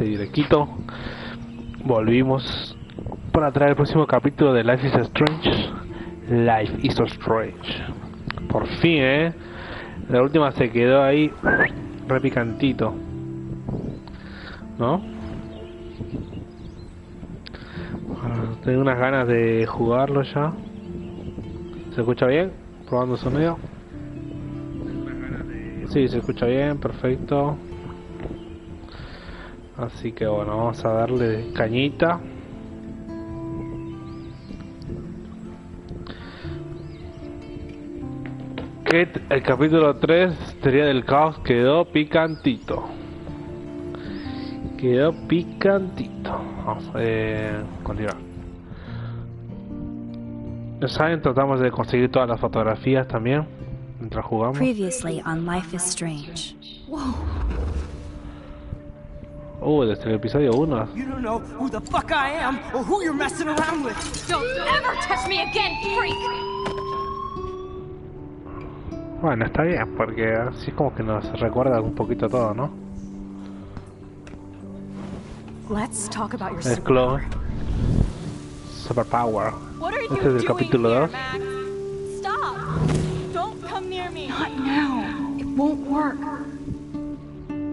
Directito, volvimos para traer el próximo capítulo de Life is Strange. Life is Strange. Por fin, la última se quedó ahí re picantito, ¿no? Tengo unas ganas de jugarlo ya. ¿Se escucha bien? Probando sonido. Sí, se escucha bien, perfecto. Así que bueno, vamos a darle cañita. Que el capítulo 3, teoría del caos, quedó picantito. Quedó picantito. Vamos a continuar. Ya saben, tratamos de conseguir todas las fotografías también mientras jugamos. Previously on Life is Strange. Whoa. Desde el episodio 1. You don't know who the fuck I am or who you're messing around with. Don't ever touch me again, freak. Bueno, está bien, porque así es como que nos recuerda un poquito todo, ¿no? Let's talk about your El Chloe. Superpower. Este es el capítulo 2. Stop. Don't come near me. Not now. It won't work.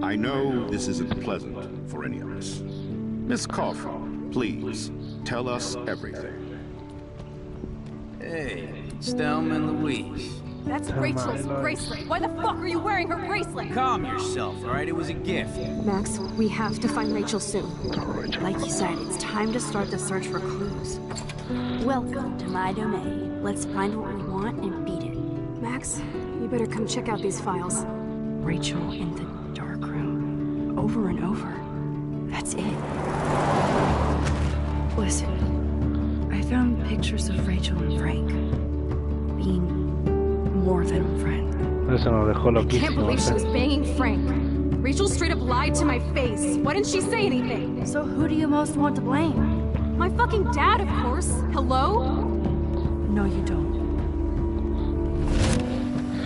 I know this isn't pleasant for any of us. Miss Coffey, please, tell us everything. Hey, it's Thelma and Louise. That's Rachel's bracelet. Why the fuck are you wearing her bracelet? Calm yourself, alright? It was a gift. Max, we have to find Rachel soon. Like you said, it's time to start the search for clues. Welcome to my domain. Let's find what we want and beat it. Max, you better come check out these files. Rachel in the dark room. Over and over. That's it. Listen, I found pictures of Rachel and Frank being more than a friend. Eso nos dejó I can't loquísimos. believe she was banging Frank. Rachel straight up lied to my face. Why didn't she say anything? So who do you most want to blame? My fucking dad, of course. Hello? No, you don't.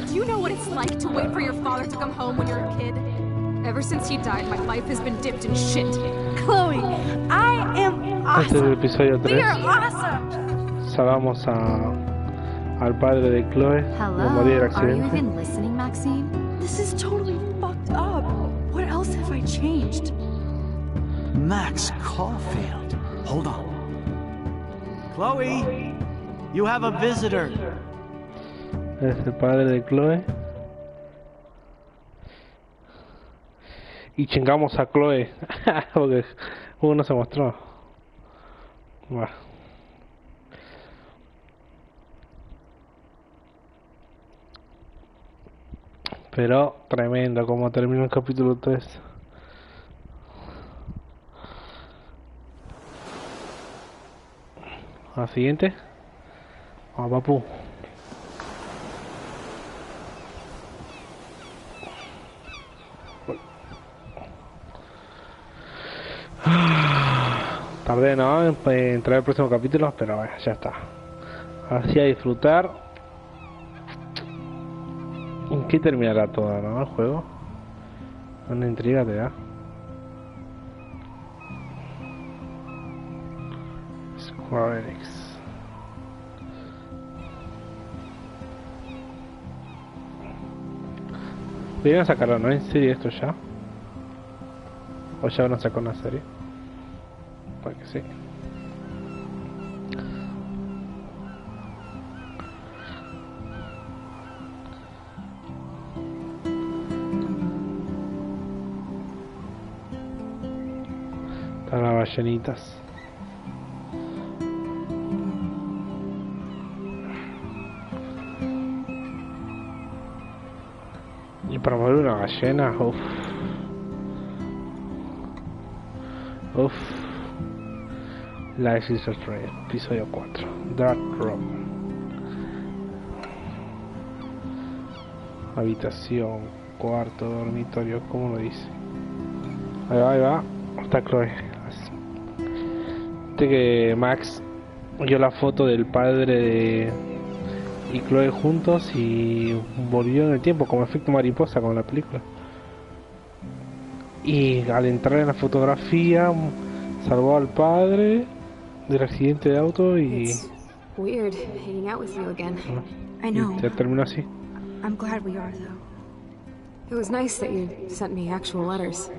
Do you know what it's like to wait for your father to come home when you're a kid? Ever since he died, my life has been dipped in shit. Chloe, I am Este es el awesome. episodio We 3. are awesome. Salvamos al padre de Chloe de morir Hello, de are you accidente. even listening, Maxine? This is totally fucked up. What else have I changed? Max Caulfield. Hold on. Chloe, you have a visitor. Es el padre de Chloe. Y chingamos a Chloe. Porque uno se mostró. Bueno. Pero tremendo como termina el capítulo 3. ¿La siguiente? Vamos, papu. Tardé, ¿no? En entrar al próximo capítulo, pero bueno, ya está. Así a disfrutar. ¿En qué terminará todo, no? El juego. Una intriga te da. Square Enix. Deberían sacarlo, ¿no? ¿En serie esto ya? ¿O ya van a sacar una serie? Puede que sí. Están las ballenitas. Y para mover una ballena, uff. Uff. Life is Strange, episodio 4. Dark Room. Habitación, cuarto, dormitorio, ¿cómo lo dice? Ahí va, ahí va. Está Chloe. Viste que Max vio la foto del padre y Chloe juntos y volvió en el tiempo, como efecto mariposa, como en la película. Y al entrar en la fotografía salvó al padre del accidente de auto y It's weird hanging out with you again. I know. ya terminó así. I'm glad we are, though. It was nice that you sent me actual letters.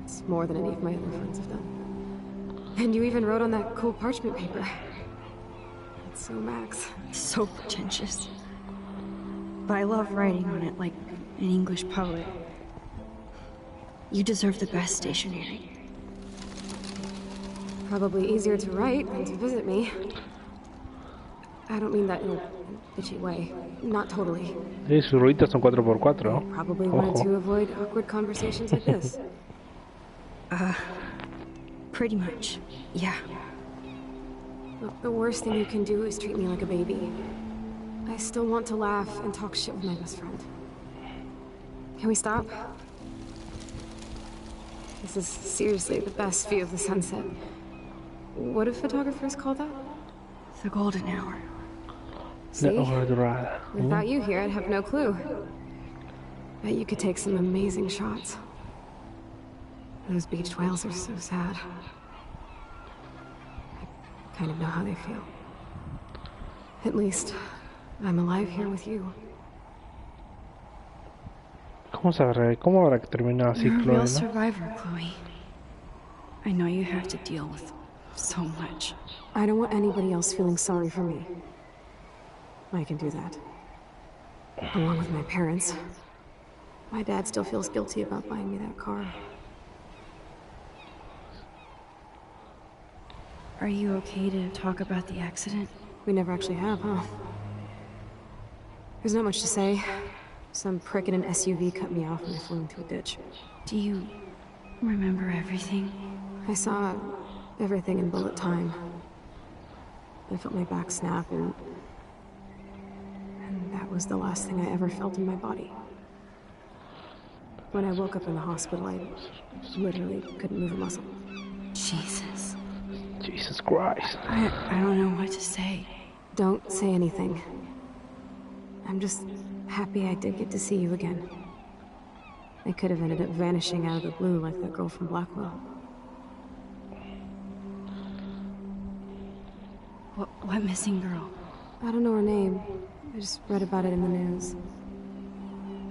It's more than any of my other friends have done. And you even wrote on that cool parchment paper. It's so Max. So pretentious. But I love writing on it like an English poet. You deserve the best stationery. Probably easier to write than to visit me. I don't mean that in a bitchy way. Not totally. Sus rueditas son 4x4, ¿no? Probably wanted Ojo. to avoid awkward conversations like this. Pretty much. Yeah. Look, the worst thing you can do is treat me like a baby. I still want to laugh and talk shit with my best friend. Can we stop? This is seriously the best view of the sunset. What do photographers call that? The golden hour. See? La hora dorada. Without you here, I'd have no clue. Bet you could take some amazing shots. Those beached whales are so sad. I kind of know how they feel. At least, I'm alive here with you. ¿Cómo habrá que terminar así, You're a Chloe, real no? survivor, Chloe. I know you have to deal with so much. I don't want anybody else feeling sorry for me. I can do that. Along with my parents. My dad still feels guilty about buying me that car. Are you okay to talk about the accident? We never actually have, huh? There's not much to say. Some prick in an SUV cut me off and I flew into a ditch. Do you remember everything? I saw everything in bullet time. I felt my back snap and that was the last thing I ever felt in my body. When I woke up in the hospital, I literally couldn't move a muscle. Jesus. Jesus Christ. I don't know what to say. Don't say anything. I'm just happy I did get to see you again. I could have ended up vanishing out of the blue like that girl from Blackwell. What missing girl? I don't know her name. I just read about it in the news.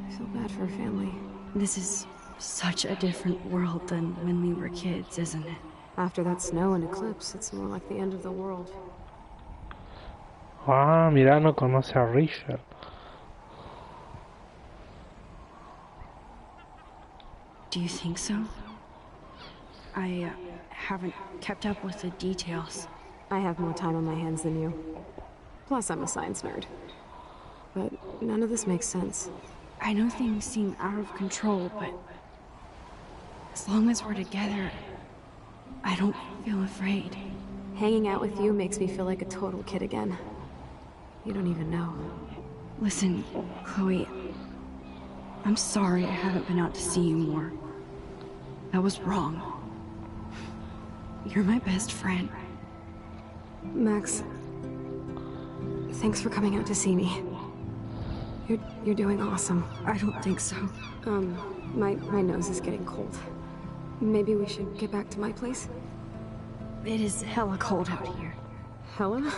I feel bad for her family. This is such a different world than when we were kids, isn't it? After that snow and eclipse, it's more like the end of the world. Ah, mira, no conoce a Richard. Do you think so? I haven't kept up with the details. I have more time on my hands than you. Plus, I'm a science nerd. But none of this makes sense. I know things seem out of control, but as long as we're together, I don't feel afraid. Hanging out with you makes me feel like a total kid again. You don't even know. Listen, Chloe, I'm sorry I haven't been out to see you more. That was wrong. You're my best friend. Max, thanks for coming out to see me. You're doing awesome. I don't think so. My nose is getting cold. Maybe we should get back to my place? It is hella cold out here. Hella?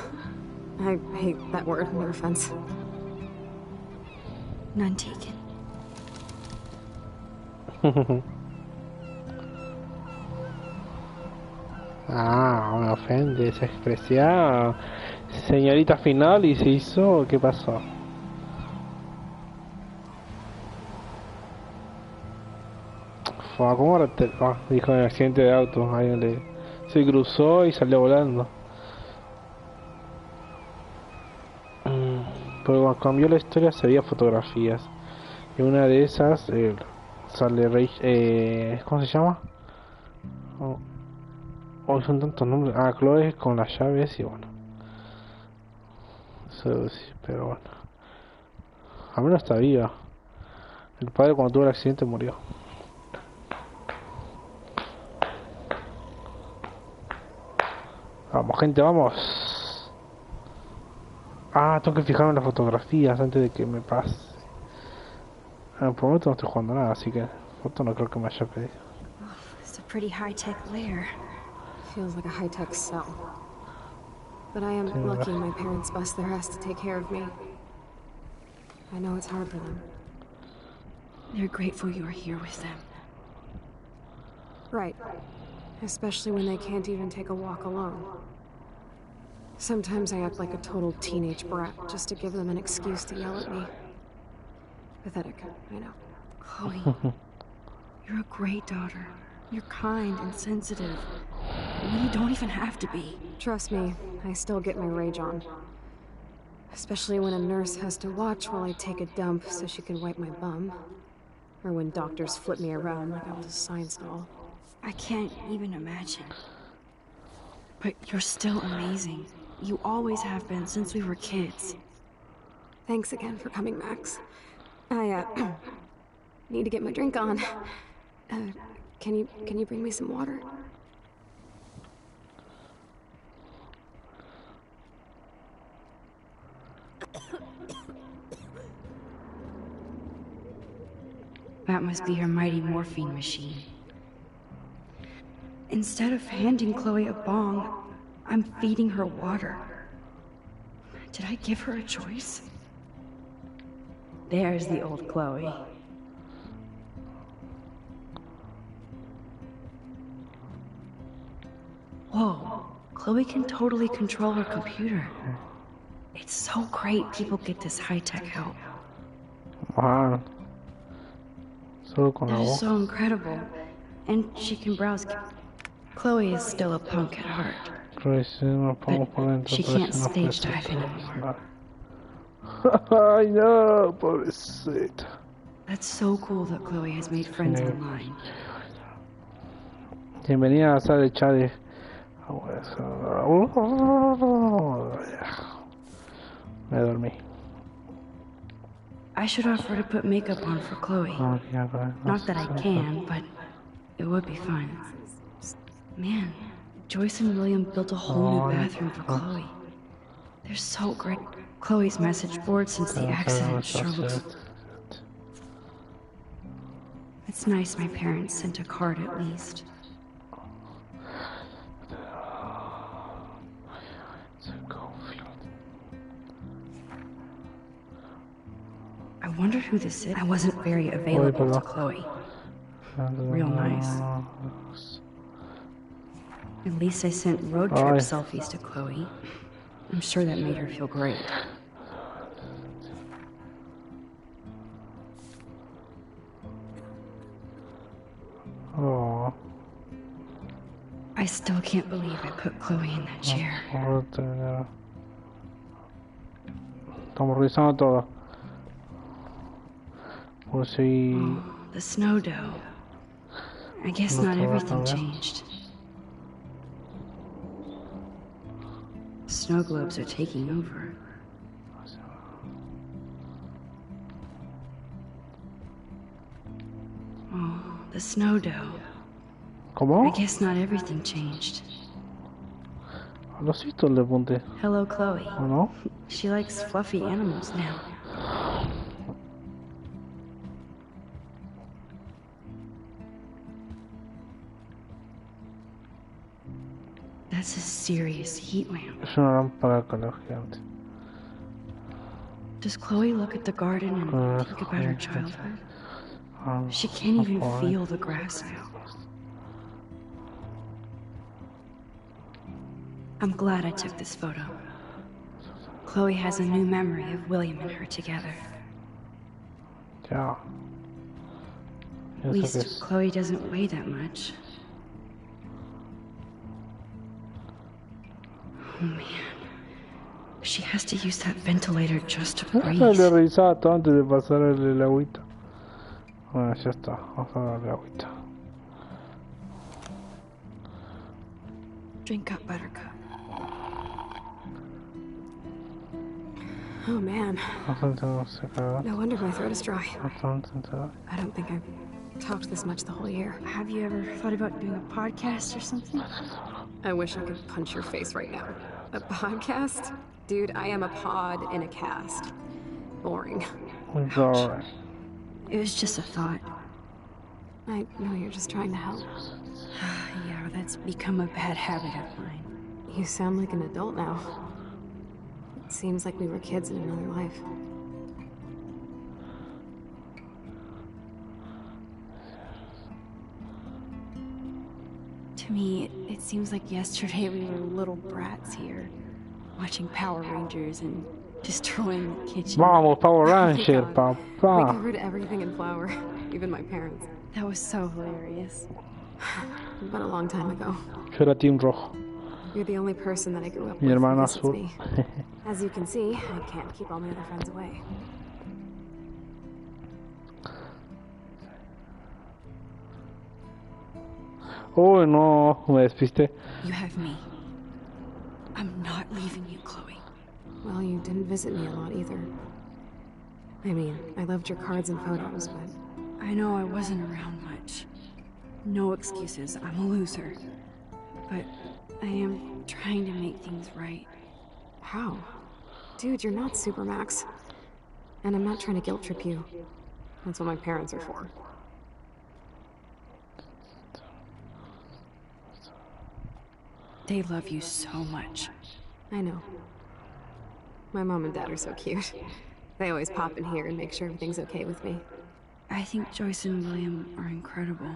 I hate that word, no offense. None taken. Ah, me ofende esa expresión. Señorita final, y se hizo, ¿qué pasó? ¿Cómo ahora dijo en el accidente de auto? Alguien se cruzó y salió volando. Pero cuando cambió la historia se veía fotografías. Y una de esas sale ¿cómo se llama? Hoy son tantos nombres. Ah, Chloe con las llaves y bueno. Eso sí, pero bueno. Al menos está viva. El padre cuando tuvo el accidente murió. Vamos, gente, vamos. Ah, tengo que fijarme en las fotografías antes de que me pase. Por el momento no estoy jugando nada, así que foto no creo que me haya pedido. It's a pretty high-tech lair. Feels like a high-tech cell. But I am lucky my parents bust their ass to take care of me. I know it's hard for them. They're grateful you're here with them. Right. Especially when they can't even take a walk alone. Sometimes I act like a total teenage brat just to give them an excuse to yell at me. Pathetic, I know. Chloe, you're a great daughter. You're kind and sensitive. You don't even have to be. Trust me, I still get my rage on. Especially when a nurse has to watch while I take a dump so she can wipe my bum. Or when doctors flip me around like I was a science doll. I can't even imagine. But you're still amazing. You always have been since we were kids. Thanks again for coming, Max. I, need to get my drink on. Can you bring me some water? That must be her mighty morphine machine. Instead of handing Chloe a bong, I'm feeding her water. Did I give her a choice? There's the old Chloe. Whoa, Chloe can totally control her computer. It's so great people get this high-tech help. Wow. Solo con la That is voz. so incredible. And she can browse. Chloe is still a punk at heart. Pero si nos ponemos por dentro, She pero can't si nos stage parece dive anymore. Ay no, pobrecita. That's so cool that Chloe has made friends online. Bienvenida a la sala de chat de... Me dormí. I should offer to put makeup on for Chloe. Not that I can, but it would be fun. Man, Joyce and William built a whole new bathroom for Chloe. They're so great. Chloe's message board since the accident sure looks... It's nice my parents sent a card at least. I wonder who this is. I wasn't very available to Chloe. Real nice. At least I sent road trip selfies to Chloe. I'm sure that made her feel great. Oh. I still can't believe I put Chloe in that chair. Estamos revisando todo. Conseguí. Oh, the snow dough. I guess not everything changed. Snow globes are taking over. Oh, the snow dough. ¿Cómo? I guess not everything changed. Los hitos le apunté. Hello, Chloe. ¿O no? She likes fluffy animals now. That's a serious heat lamp. Es una lámpara de calor gigante. Does Chloe look at the garden and think about her childhood? She can't even feel the grass now. I'm glad I took this photo. Chloe has a new memory of William and her together. Ya. At least Chloe doesn't weigh that much. Oh man. She has to use that ventilator just to breathe. Le revisaba todo antes de pasar el agüita. Bueno, ya está. Vamos a darle agüita. Drink up, Buttercup. Oh man. No wonder my throat is dry. I I don't think I've talked this much the whole year. Have you ever thought about doing a podcast or something? I wish I could punch your face right now. A podcast? Dude, I am a pod in a cast. Boring. It's alright. It was just a thought. I know you're just trying to help. Yeah, that's become a bad habit of mine. You sound like an adult now. It seems like we were kids in another life. To me, it seems like yesterday we were little brats here, watching Power Rangers and destroying the kitchen. Vamos, Power Ranger, We papá. covered everything in flour, even my parents. That was so hilarious. But a long time ago. Yo era Team Rojo. You're the only person that I grew up Mi with who hermano visits azul. me. As you can see, I can't keep all my other friends away. Oh, no, me despisté. You have me. I'm not leaving you, Chloe. Well, you didn't visit me a lot either. I mean, I loved your cards and photos, but I know I wasn't around much. No excuses, I'm a loser. But I am trying to make things right. how? Dude, you're not Supermax. And I'm not trying to guilt trip you. That's what my parents are for. They love you so much. I know. My mom and dad are so cute. They always pop in here and make sure everything's okay with me. I think Joyce and William are incredible.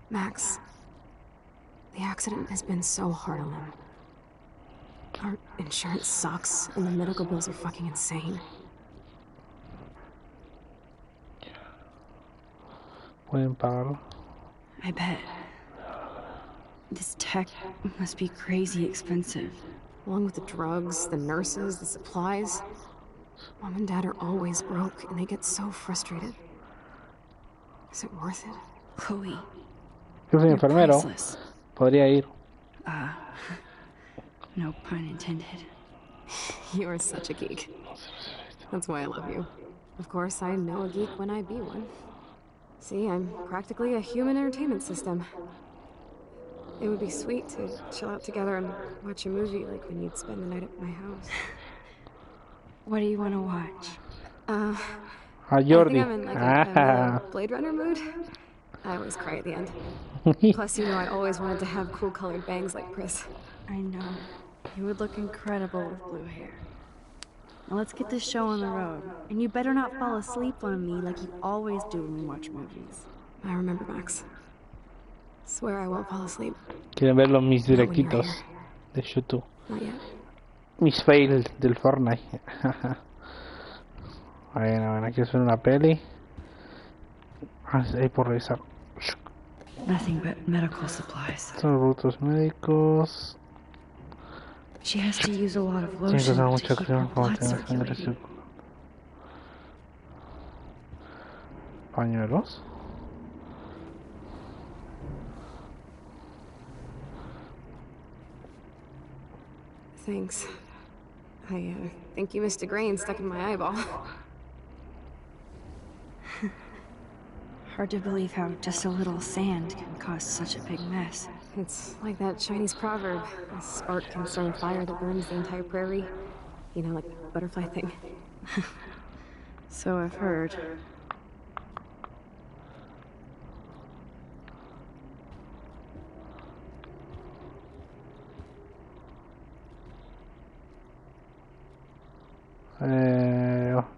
Max, the accident has been so hard on them. Our insurance sucks, and the medical bills are fucking insane. Pueden pagarlo. I bet. This tech must be crazy expensive. Along with the drugs, the nurses, the supplies. Mom and dad are always broke, and they get so frustrated. Is it worth it? Chloe, Yo soy you're enfermero. priceless. Podría ir. No pun intended. You are such a geek. That's why I love you. Of course, I know a geek when I be one. See, I'm practically a human entertainment system. It would be sweet to chill out together and watch a movie like when you'd spend the night at my house. What do you want to watch? A I Jordi. think I'm in like a Blade Runner mood. I always cry at the end. Plus, you know, I always wanted to have cool colored bangs like Chris. I know. You would look incredible with blue hair. Now let's get this show on the road. And you better not fall asleep on me like you always do when we watch movies. I remember, Max. Swear I won't fall asleep. Quieren ver los mis Not when you're directitos here. de YouTube. Not yet. Mis fails del Fortnite. Bueno, aquí es una peli. Ahí por revisar. Nothing but medical supplies. Son productos médicos. She has to use a lot of Tiene que lotion usar to mucha keep her crema para blood tener sangre circulating. circulante. Pañuelos. Thanks. I think you missed a grain stuck in my eyeball. Hard to believe how just a little sand can cause such a big mess. It's like that Chinese proverb. A spark can start a fire that burns the entire prairie. You know, like the butterfly thing. So I've heard.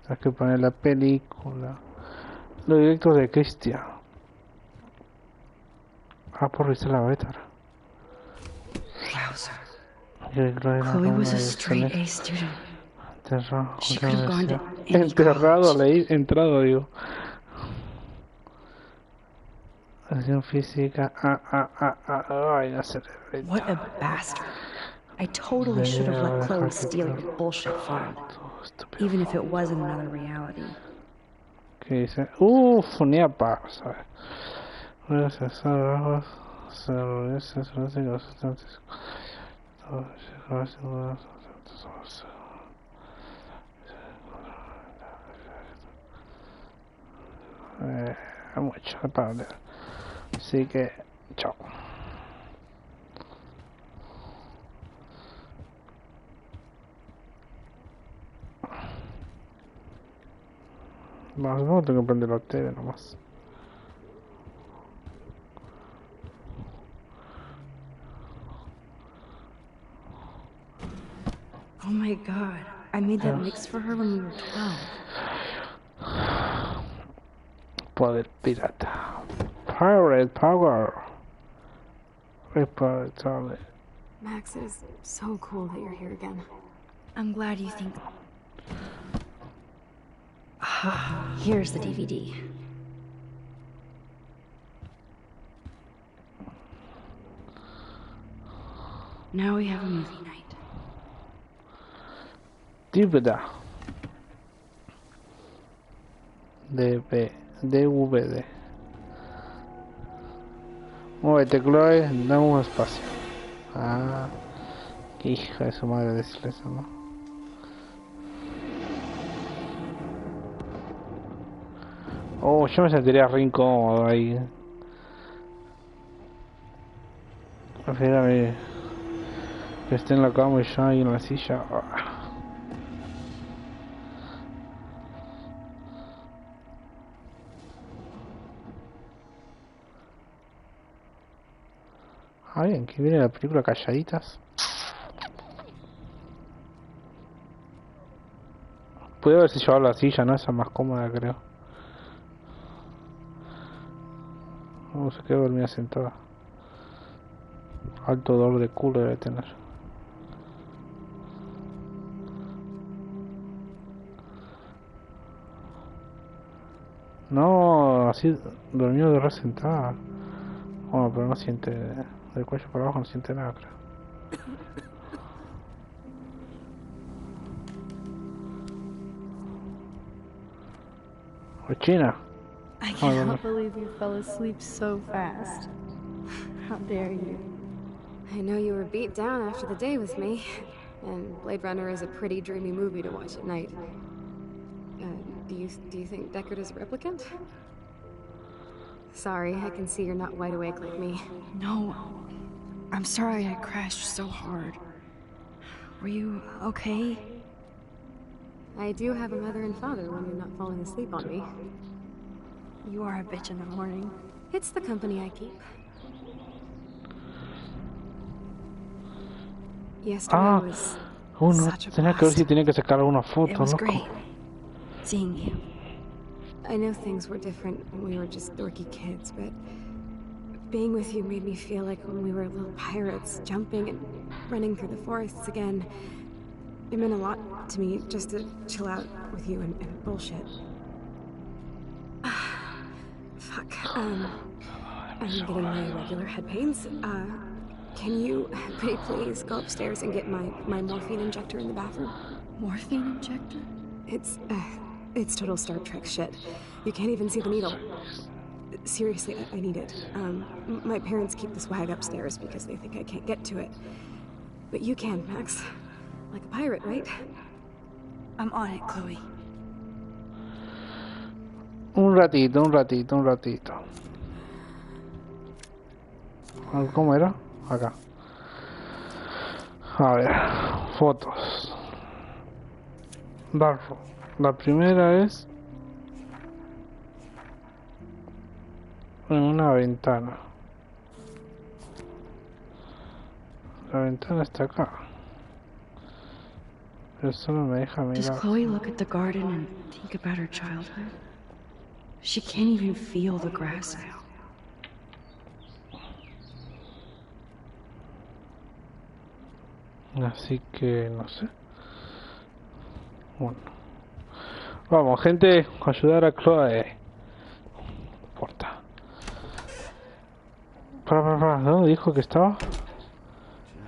Hay que poner la película. Los directos de Cristian. Por revisar la beta. Chloe was a straight A student. She could have gone to any Enterrado, college. leí, entrado, digo. Acción física. Ay, no sé. What a bastard. I totally should have let Chloe steal your bullshit fun. Even if it was in another reality. ¿Qué dice? Ni a pausa. Mucho para ver. Así que, chao. Más no tengo que prender la tele nomás. Oh my god. I made that mix for her when we were 12. Poder pirata. Pirate power. Reparable. Max, it is so cool that you're here again. I'm glad you think... Here's the DVD. Now we have a movie night. DVD. DVD. Muévete, Chloe, dame un espacio. Ah, qué hija de su madre decirle eso, ¿no? Oh, yo me sentiría re incómodo ahí. Prefiero que esté en la cama y yo ahí en la silla. Ah, bien, que viene la película Calladitas. Puedo ver si llevar la silla, ¿no? Esa es más cómoda, creo. Oh, se quedó dormida sentada. Alto dolor de culo debe tener. No, así durmió de re sentada. Bueno, pero no siente... del cuello para abajo no siente nada, creo. China. I cannot believe you fell asleep so fast. How dare you? I know you were beat down after the day with me, and Blade Runner is a pretty dreamy movie to watch at night. Do you think Deckard is a replicant? Sorry, I can see you're not wide awake like me. No. I'm sorry I crashed so hard. Were you okay? I do have a mother and father when you're not falling asleep on me. You are a bitch in the morning. It's the company I keep. Yesterday was such a tenía que ver si tenía que sacar alguna foto, It was loco. great seeing you. I know things were different when we were just dorky kids, but being with you made me feel like when we were little pirates, jumping and running through the forests again. It meant a lot to me just to chill out with you and bullshit. Fuck. I'm getting my regular head pains. Can you, pretty please, go upstairs and get my morphine injector in the bathroom? Morphine injector? It's total Star Trek shit. You can't even see the needle. Seriously, I need it. My parents keep the swag upstairs because they think I can't get to it. But you can, Max. Like a pirate, right? I'm on it, Chloe. Un ratito. ¿Cómo era? Acá. A ver, fotos. Darro. La primera es en una ventana. La ventana está acá. Pero solo me deja Does mirar. Chloe look at the garden and think about her childhood? She can't even feel the grass now. Así que no sé. Bueno. Vamos, gente, a ayudar a Chloe. No importa. Para, ¿dónde dijo que estaba?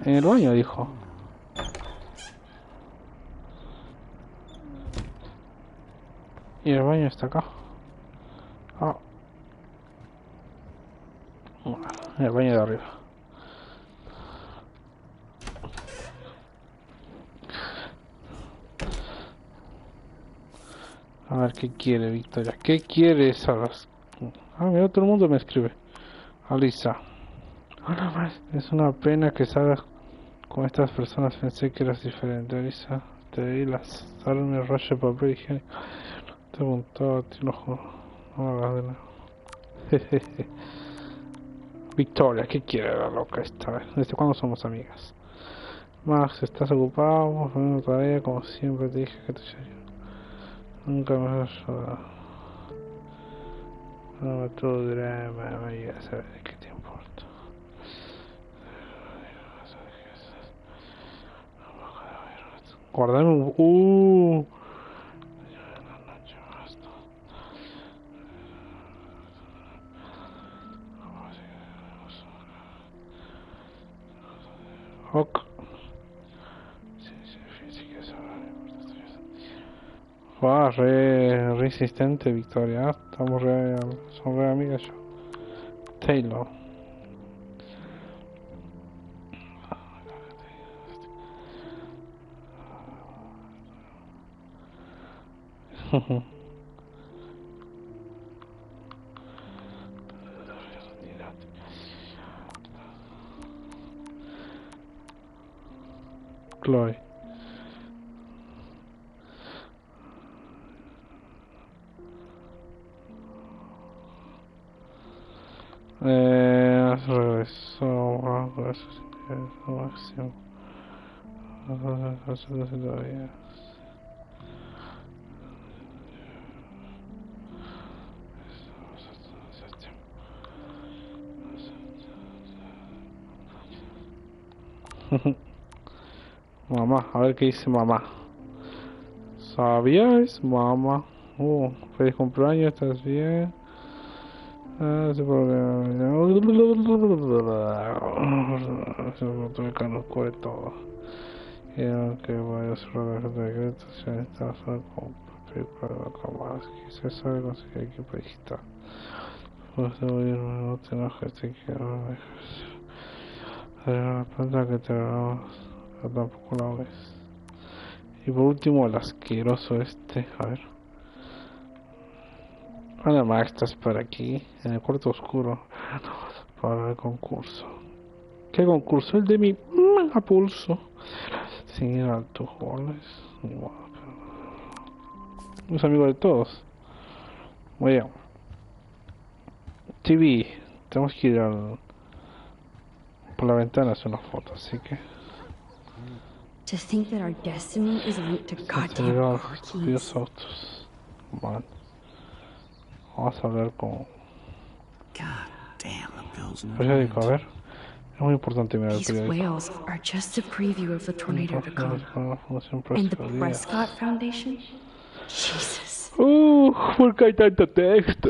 En el baño, dijo. Y el baño está acá. Ah. Bueno, en el baño de arriba. A ver, ¿qué quiere Victoria? ¿Qué quiere esas? Ah, mira, todo el mundo me escribe. Alisa. Hola, más. Es una pena que salgas con estas personas. Pensé que eras diferente. Alisa, te di las salen el rollo de papel higiénico. Te preguntaba, te lo juro. No lo hagas de nuevo. Jejeje. Victoria, ¿qué quiere la loca esta vez? ¿Desde cuándo somos amigas? Max, ¿estás ocupado? Vamos a una tarea, como siempre te dije que te llevaría. Nunca me has ayudado. No, todo drama, vaya a saber de qué te importa. Guardarme un... Ok. Re resistente, Victoria. Estamos son re amigas yo. Taylor. Chloe. Regresó bajo eso máximo. Todavía. Mamá, a ver qué dice mamá. ¿Sabías, mamá? Feliz cumpleaños, ¿estás bien? Se me caen los cohetes todo. Quiero que vaya a cerrar la secreta, ya está solo con película de la cámara. Quizás sabe conseguir equipo digital. Pues no te enojes, te quiero. Hay una planta que te grabamos, pero tampoco la ves. Y por último, el asqueroso este, a ver. Hola Max, estás por aquí, en el cuarto oscuro, para el concurso. ¿Qué concurso? El de mi mega pulso. Sin ir a tus goles. Es amigo de todos. Bueno. TV. Tenemos que ir por la ventana a hacer una foto, así que... To think that our destiny is linked to goddamn Dios autos. Vale. Vamos a hablar con... Periódico, a ver. Es muy importante mirar el These periódico. whales are just a preview of the tornado to come. And the Prescott Foundation? Jesus. ¿Por qué hay tanto texto?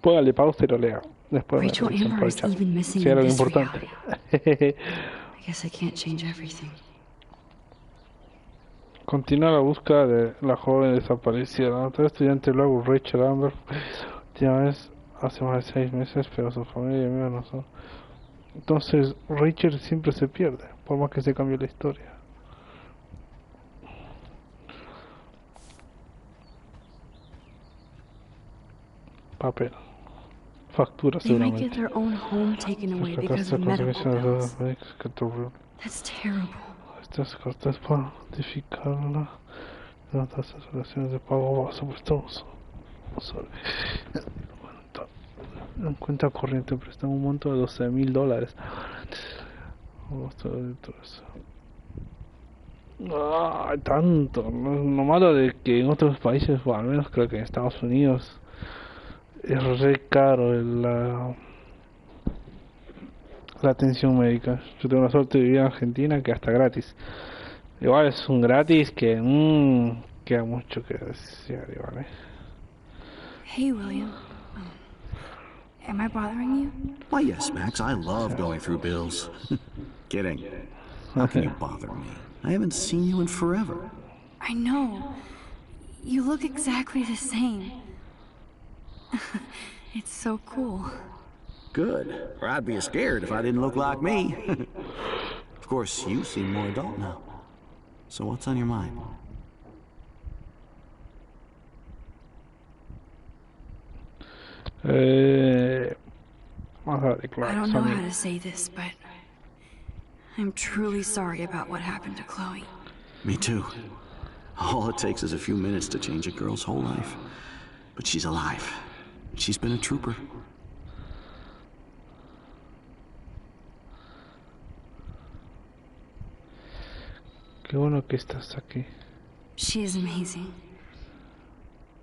Póngale pausa y lo lea. Después Rachel Amber is even missing si era in lo this importante. reality. I guess I can't change everything. Continúa la búsqueda de la joven desaparecida. La otra estudiante luego Rachel Amber. Última vez hace más de 6 meses, pero su familia y amigos no son. Entonces Rachel siempre se pierde, por más que se cambie la historia. Papel. Factura They might seguramente. get their own home taken away because of medical bills. That's terrible. Estas cartas para notificarla de otras relaciones de pago supuestos. En cuenta corriente prestan un monto de $12,000. Tanto. Lo malo de que en otros países, o al menos creo que en Estados Unidos, es re caro la atención médica. Yo tengo la suerte de vivir en Argentina, que hasta gratis. Igual es un gratis que queda mucho que desear, igual, Hey, William. Am I bothering you? Why, yes, Max. I love going through bills. Kidding. How can you bother me? I haven't seen you in forever. I know. You look exactly the same. It's so cool. Good. Or I'd be scared if I didn't look like me. Of course, you seem more adult now. So what's on your mind? I don't know how to say this, but I'm truly sorry about what happened to Chloe. Me too. All it takes is a few minutes to change a girl's whole life. But she's alive. She's been a trooper. Qué bueno que estás aquí. She is amazing.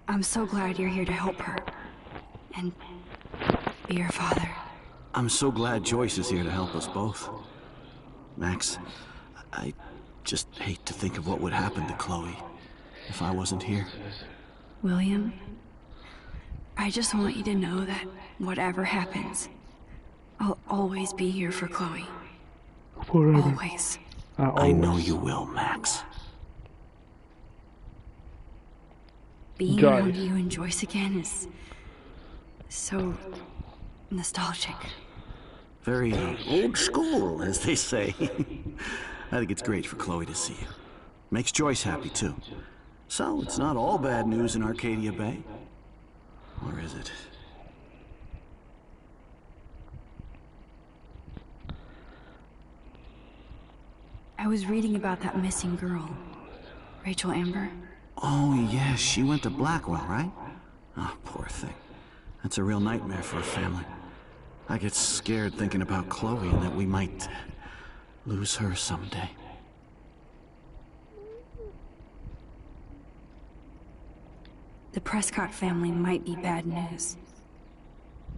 I'm so glad you're here to help her. And be your father. I'm so glad Joyce is here to help us both. Max, I just hate to think of what would happen to Chloe if I wasn't here. William, I just want you to know that whatever happens, I'll always be here for Chloe. Always. I know you will, Max. Being around you and Joyce again is so nostalgic. Very old school, as they say. I think it's great for Chloe to see you. Makes Joyce happy, too. So, it's not all bad news in Arcadia Bay. Or is it? I was reading about that missing girl, Rachel Amber. Oh, yes, she went to Blackwell, right? Oh, poor thing. That's a real nightmare for a family. I get scared thinking about Chloe and that we might lose her someday. The Prescott family might be bad news.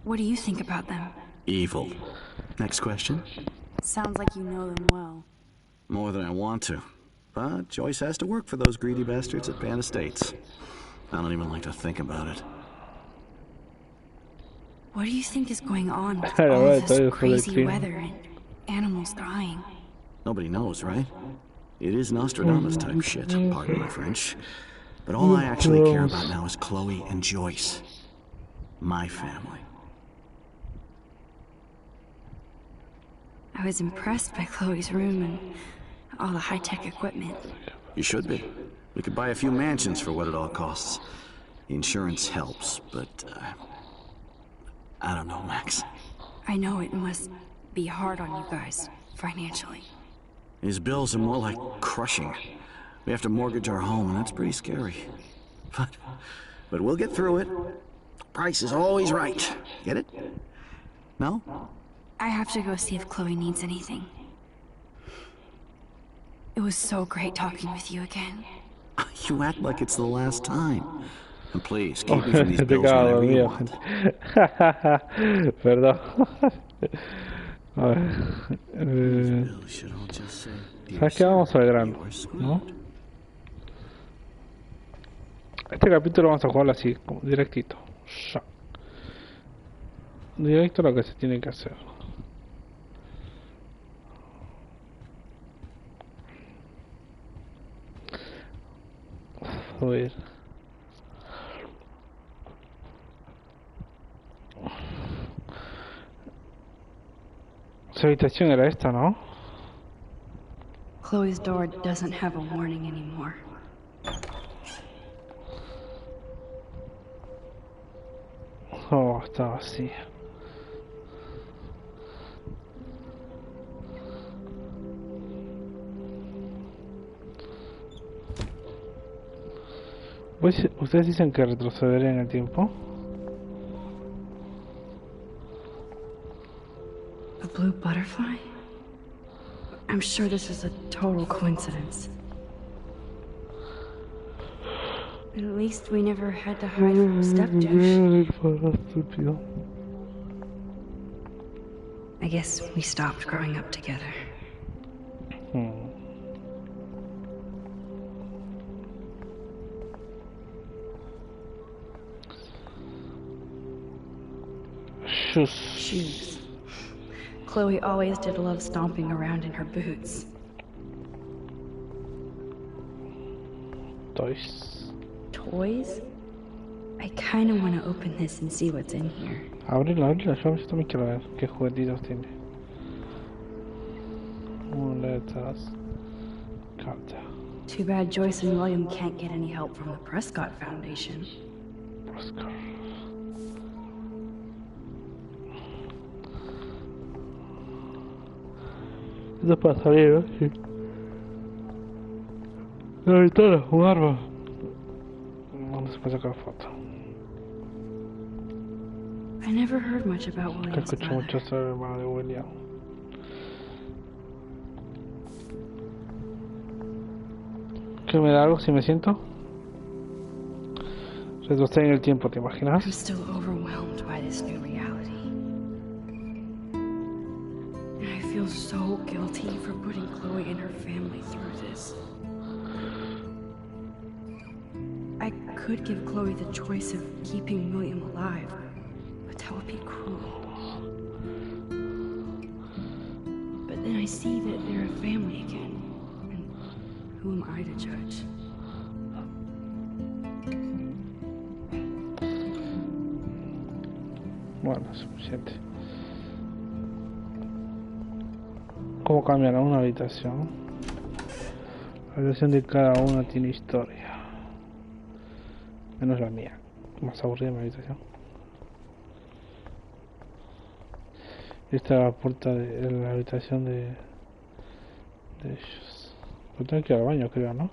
What do you think about them? Evil. Next question? Sounds like you know them well. More than I want to. But Joyce has to work for those greedy bastards at Pan Estates. I don't even like to think about it. What do you think is going on with all this crazy weather and animals dying? Nobody knows, right? It is Nostradamus type shit, pardon my French. But all I actually care about now is Chloe and Joyce. My family. I was impressed by Chloe's room and all the high-tech equipment. You should be. We could buy a few mansions for what it all costs. The insurance helps, but I don't know, Max. I know it must be hard on you guys, financially. These bills are more like crushing. We have to mortgage our home, and that's pretty scary. But we'll get through it. Price is always right. Get it? No? I have to go see if Chloe needs anything. It was so great talking with you again. You act like it's the last time. And please, keep me from these bills whenever you want. Perdón. ¿Sabes qué? Vamos al grano, ¿no? Este capítulo vamos a jugarlo así, como directito. Ya. Directo a lo que se tiene que hacer. A ver. Su habitación era esta, ¿no? Chloe's door doesn't have a warning anymore. Oh, está vacía. ¿Ustedes dicen que retrocederé en el tiempo? A blue butterfly? I'm sure this is a total coincidence. At least we never had to hide from Stepdouche. I guess we stopped growing up together. Shoes. Chloe always did love stomping around in her boots. Toys? I kinda wanna open this and see what's in here. Ábrela, yo también quiero ver qué juguetitos tiene. Muletas. Carta. Too bad Joyce and William can't get any help from the Prescott Foundation. Prescott. Esto es para salir, ¿no? Sí. La ventana, un árbol. ¿Dónde se puede sacar foto? I never heard much about William's Escucho brother. mucho sobre el hermano de William. que me da algo si me siento? Retroceder en el tiempo, ¿te imaginas? I'm still overwhelmed by this new reality. And I feel so guilty for putting Chloe and her family through this. I could give Chloe the choice of keeping William alive, but that would be cruel. But then I see that they're a family again, and who am I to judge? Bueno, suficiente. ¿Cómo cambiará una habitación? La habitación de cada una tiene historia. Menos la mía. Más aburrida mi habitación. Esta es la puerta de la habitación de ellos. Pero tengo que ir al baño, creo, ¿no?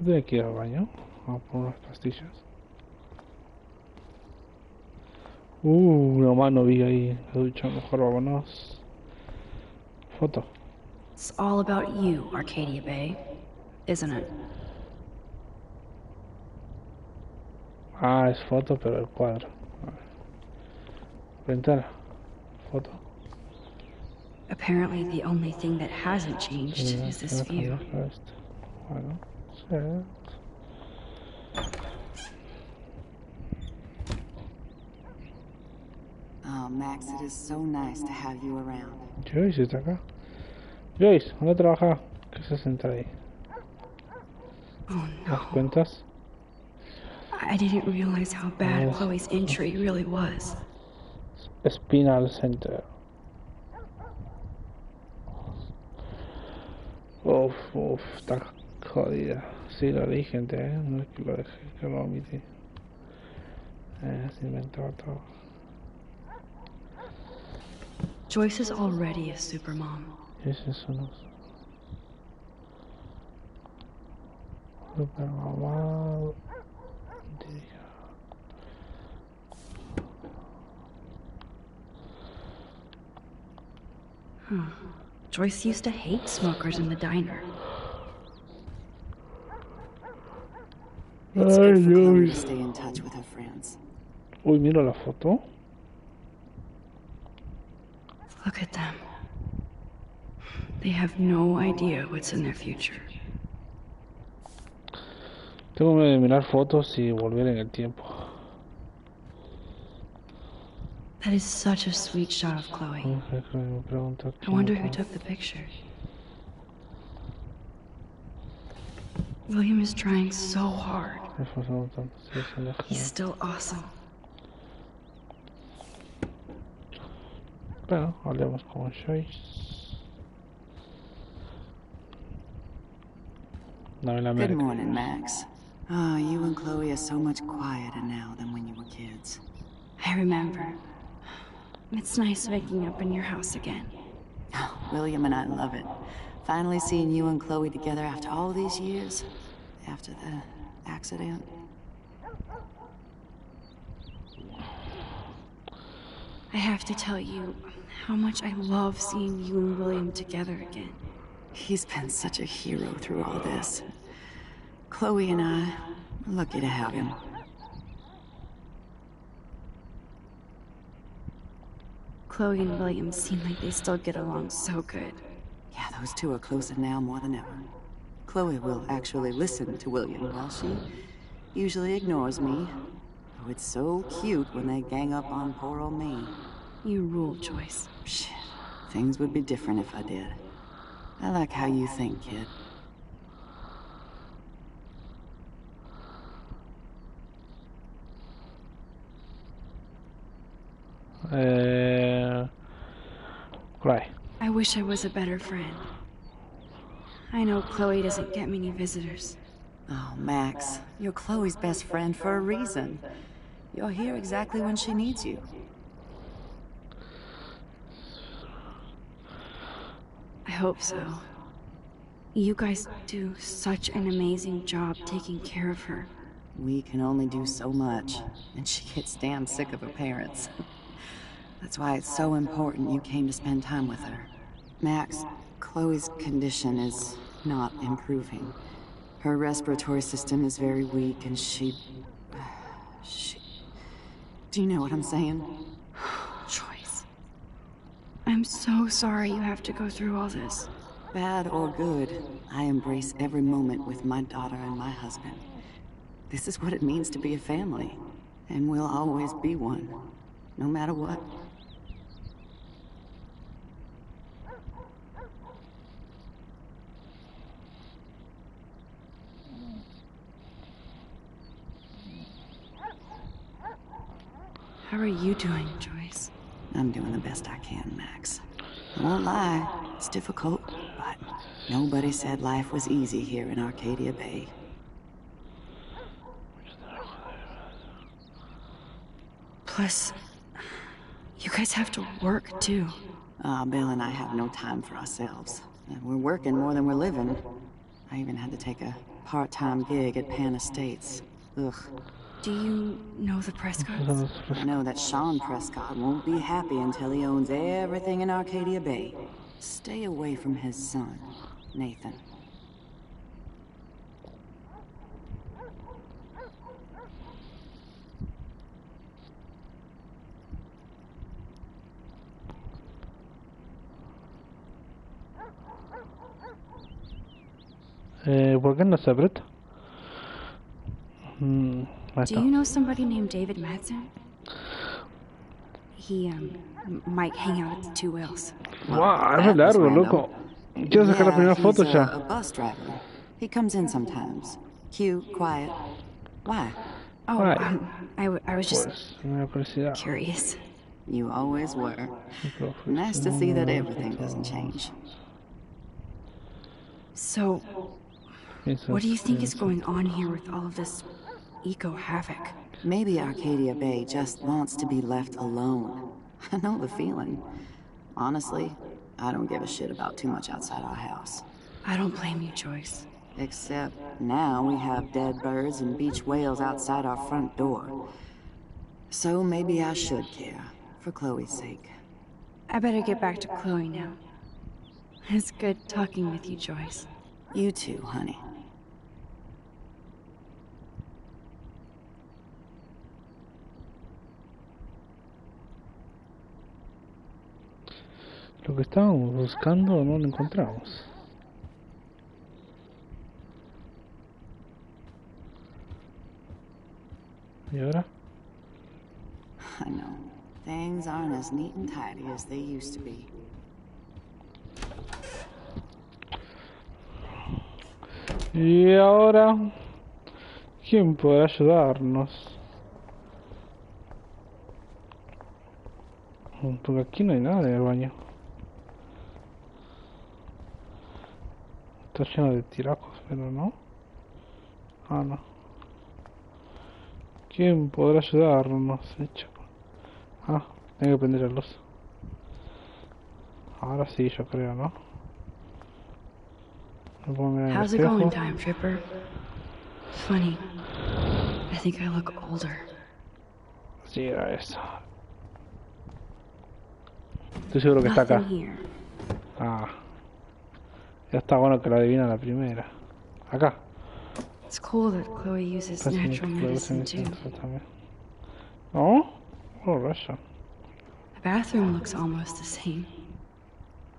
Tengo que ir al baño. Vamos por unas pastillas. Una mano vi ahí. La ducha, mejor vámonos. Foto. It's all about you, Arcadia Bay, isn't it? Ah, es foto, pero el cuadro. Ventana. Foto. Apparently the only thing that hasn't changed is this view. Bueno, sí. Oh, Max, it is so nice to have you around. Joyce está acá. Joyce, ¿dónde trabaja? ¿Qué se senta ahí? Oh ¿Las no. cuentas? I didn't realize how bad Chloe's injury really was. Spinal Center. Uf, está jodida. Sí, lo dije, gente, no es que lo dejé, que lo omití. Se inventó todo. Joyce is already a supermom. Ese es uno. Supermamá. Joyce used to hate smokers in the diner. It's good for Chloe to stay in touch with her friends. Uy, mira la foto. Look at them. They have no idea what's in their future. Tengo que mirar fotos y volver en el tiempo. That is such a sweet shot of Chloe. I wonder who took the picture. William is trying so hard. He's still awesome. Bueno, hablemos con Joyce. Good morning, Max. Oh, you and Chloe are so much quieter now than when you were kids. I remember. It's nice waking up in your house again. Oh, William and I love it. Finally seeing you and Chloe together after all these years. After the accident. I have to tell you how much I love seeing you and William together again. He's been such a hero through all this. Chloe and I are lucky to have him. Chloe and William seem like they still get along so good. Yeah, those two are closer now more than ever. Chloe will actually listen to William while she usually ignores me. Oh, it's so cute when they gang up on poor old me. You rule, Joyce. Shit, things would be different if I did. I like how you think, kid. Right. I wish I was a better friend. I know Chloe doesn't get many visitors. Oh, Max, you're Chloe's best friend for a reason. You're here exactly when she needs you. I hope so. You guys do such an amazing job taking care of her. We can only do so much, and she gets damn sick of her parents. That's why it's so important you came to spend time with her. Max, Chloe's condition is not improving. Her respiratory system is very weak and she... Do you know what I'm saying? Joyce. I'm so sorry you have to go through all this. Bad or good, I embrace every moment with my daughter and my husband. This is what it means to be a family. And we'll always be one, no matter what. How are you doing, Joyce? I'm doing the best I can, Max. I won't lie, it's difficult, but nobody said life was easy here in Arcadia Bay. Plus, you guys have to work, too. Bill and I have no time for ourselves. And we're working more than we're living. I even had to take a part-time gig at Pan Estates. Ugh. Do you know the Prescotts? I know that Sean Prescott won't be happy until he owns everything in Arcadia Bay. Stay away from his son, Nathan. ¿Por qué no se aprieta? Do you know somebody named David Madsen? He, might hang out at the Two Whales. Wow, es largo, loco. Quiero sacar la primera foto he's ya. a bus driver. He comes in sometimes. Cute, quiet. Why? Oh, Right. I was just Pues, me curiosidad. curious. You always were. Nice to see that everything doesn't change. So, what do you think is going on here with all of this eco-havoc? Maybe Arcadia Bay just wants to be left alone. I know the feeling. Honestly, I don't give a shit about too much outside our house. I don't blame you, Joyce. Except now we have dead birds and beach whales outside our front door. So maybe I should care, for Chloe's sake. I better get back to Chloe now. It's good talking with you, Joyce. You too, honey. Lo que estábamos buscando no lo encontramos. ¿Y ahora? I know. Things aren't as neat and tidy as they used to be. Y ahora, ¿quién puede ayudarnos? Porque aquí no hay nada en el baño. Está lleno de tiracos, pero no. Ah, no. ¿Quién podrá ayudarnos? Ah, tengo que prender la luz. Ahora sí, yo creo, ¿no? Me puedo mirar en el How's it espejo. going, Time Tripper? Funny. I think I look older. Sí, era eso. Estoy seguro que está acá. Nothing here. Ah. Ya está bueno que lo adivina la primera. Acá. It's cool that Chloe uses Casi ni natural que lo usen medicine en too. centro también. ¿No? Oh, raya. The bathroom looks almost the same.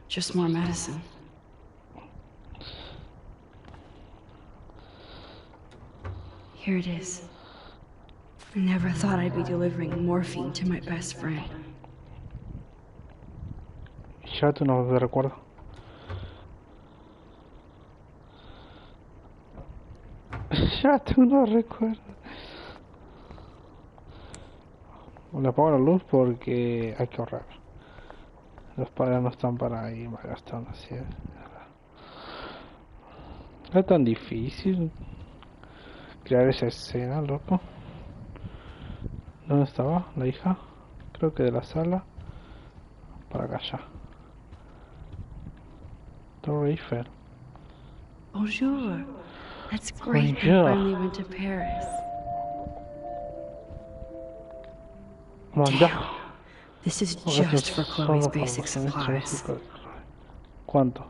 Just more medicine. Here it is. I never thought I'd be delivering morphine to my best friend. Ya tú no te recuerdo. Ya tú no recuerdas. Le apago la luz porque hay que ahorrar. Los padres no están para ir gastando así. No es tan difícil crear esa escena, loco. ¿Dónde estaba la hija? Creo que de la sala para acá ya. Torre Eiffel. Bonjour. That's great. Bonjour. I finally went to Paris. Bonjour. This is just for Chloe's basic supplies. ¿Cuánto?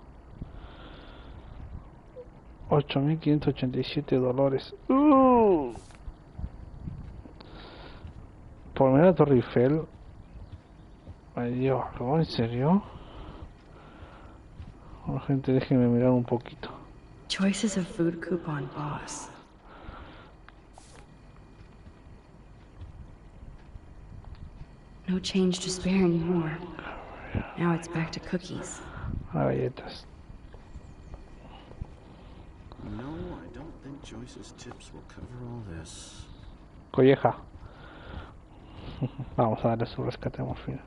$8.587. Por menos la Torre Eiffel. Ay Dios, ¿en serio? Bueno, gente, déjenme mirar un poquito. Choice is a food coupon boss. No change to spare anymore. Now it's back to cookies. Galletas. No, I don't think Joyce's tips will cover all this. Colleja. Vamos a darle su rescate de morfina.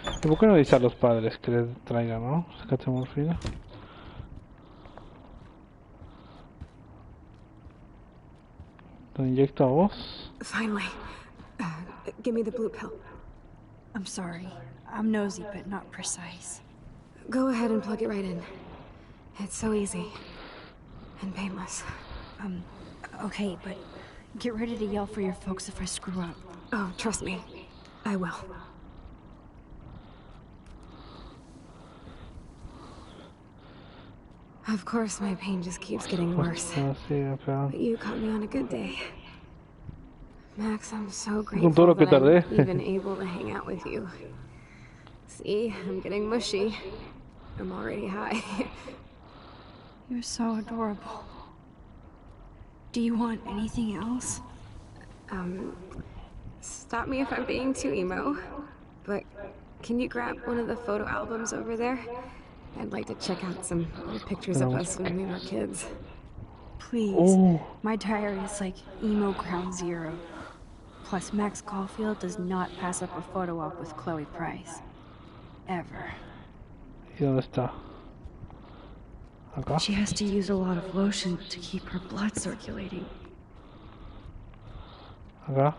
¿Y por qué no dice a los padres que les traigan, no? Rescate de morfina. ¿Te inyecto a vos? Finally. Give me the blue pill. I'm sorry. I'm nosy, but not precise. Go ahead and plug it right in. It's so easy. And painless. Okay, but get ready to yell for your folks if I screw up. Oh, trust me. I will. Of course, my pain just keeps getting worse. But you caught me on a good day. Max, I'm so grateful that I'm even able to hang out with you. See, I'm getting mushy. I'm already high. You're so adorable. Do you want anything else? Stop me if I'm being too emo, but can you grab one of the photo albums over there? I'd like to check out some old pictures of us when we were kids. Please. Oh. My diary is like emo ground zero. Plus, Max Caulfield does not pass up a photo op with Chloe Price. Ever. ¿Y dónde está? Acá. She has to use a lot of lotion to keep her blood circulating. Acá.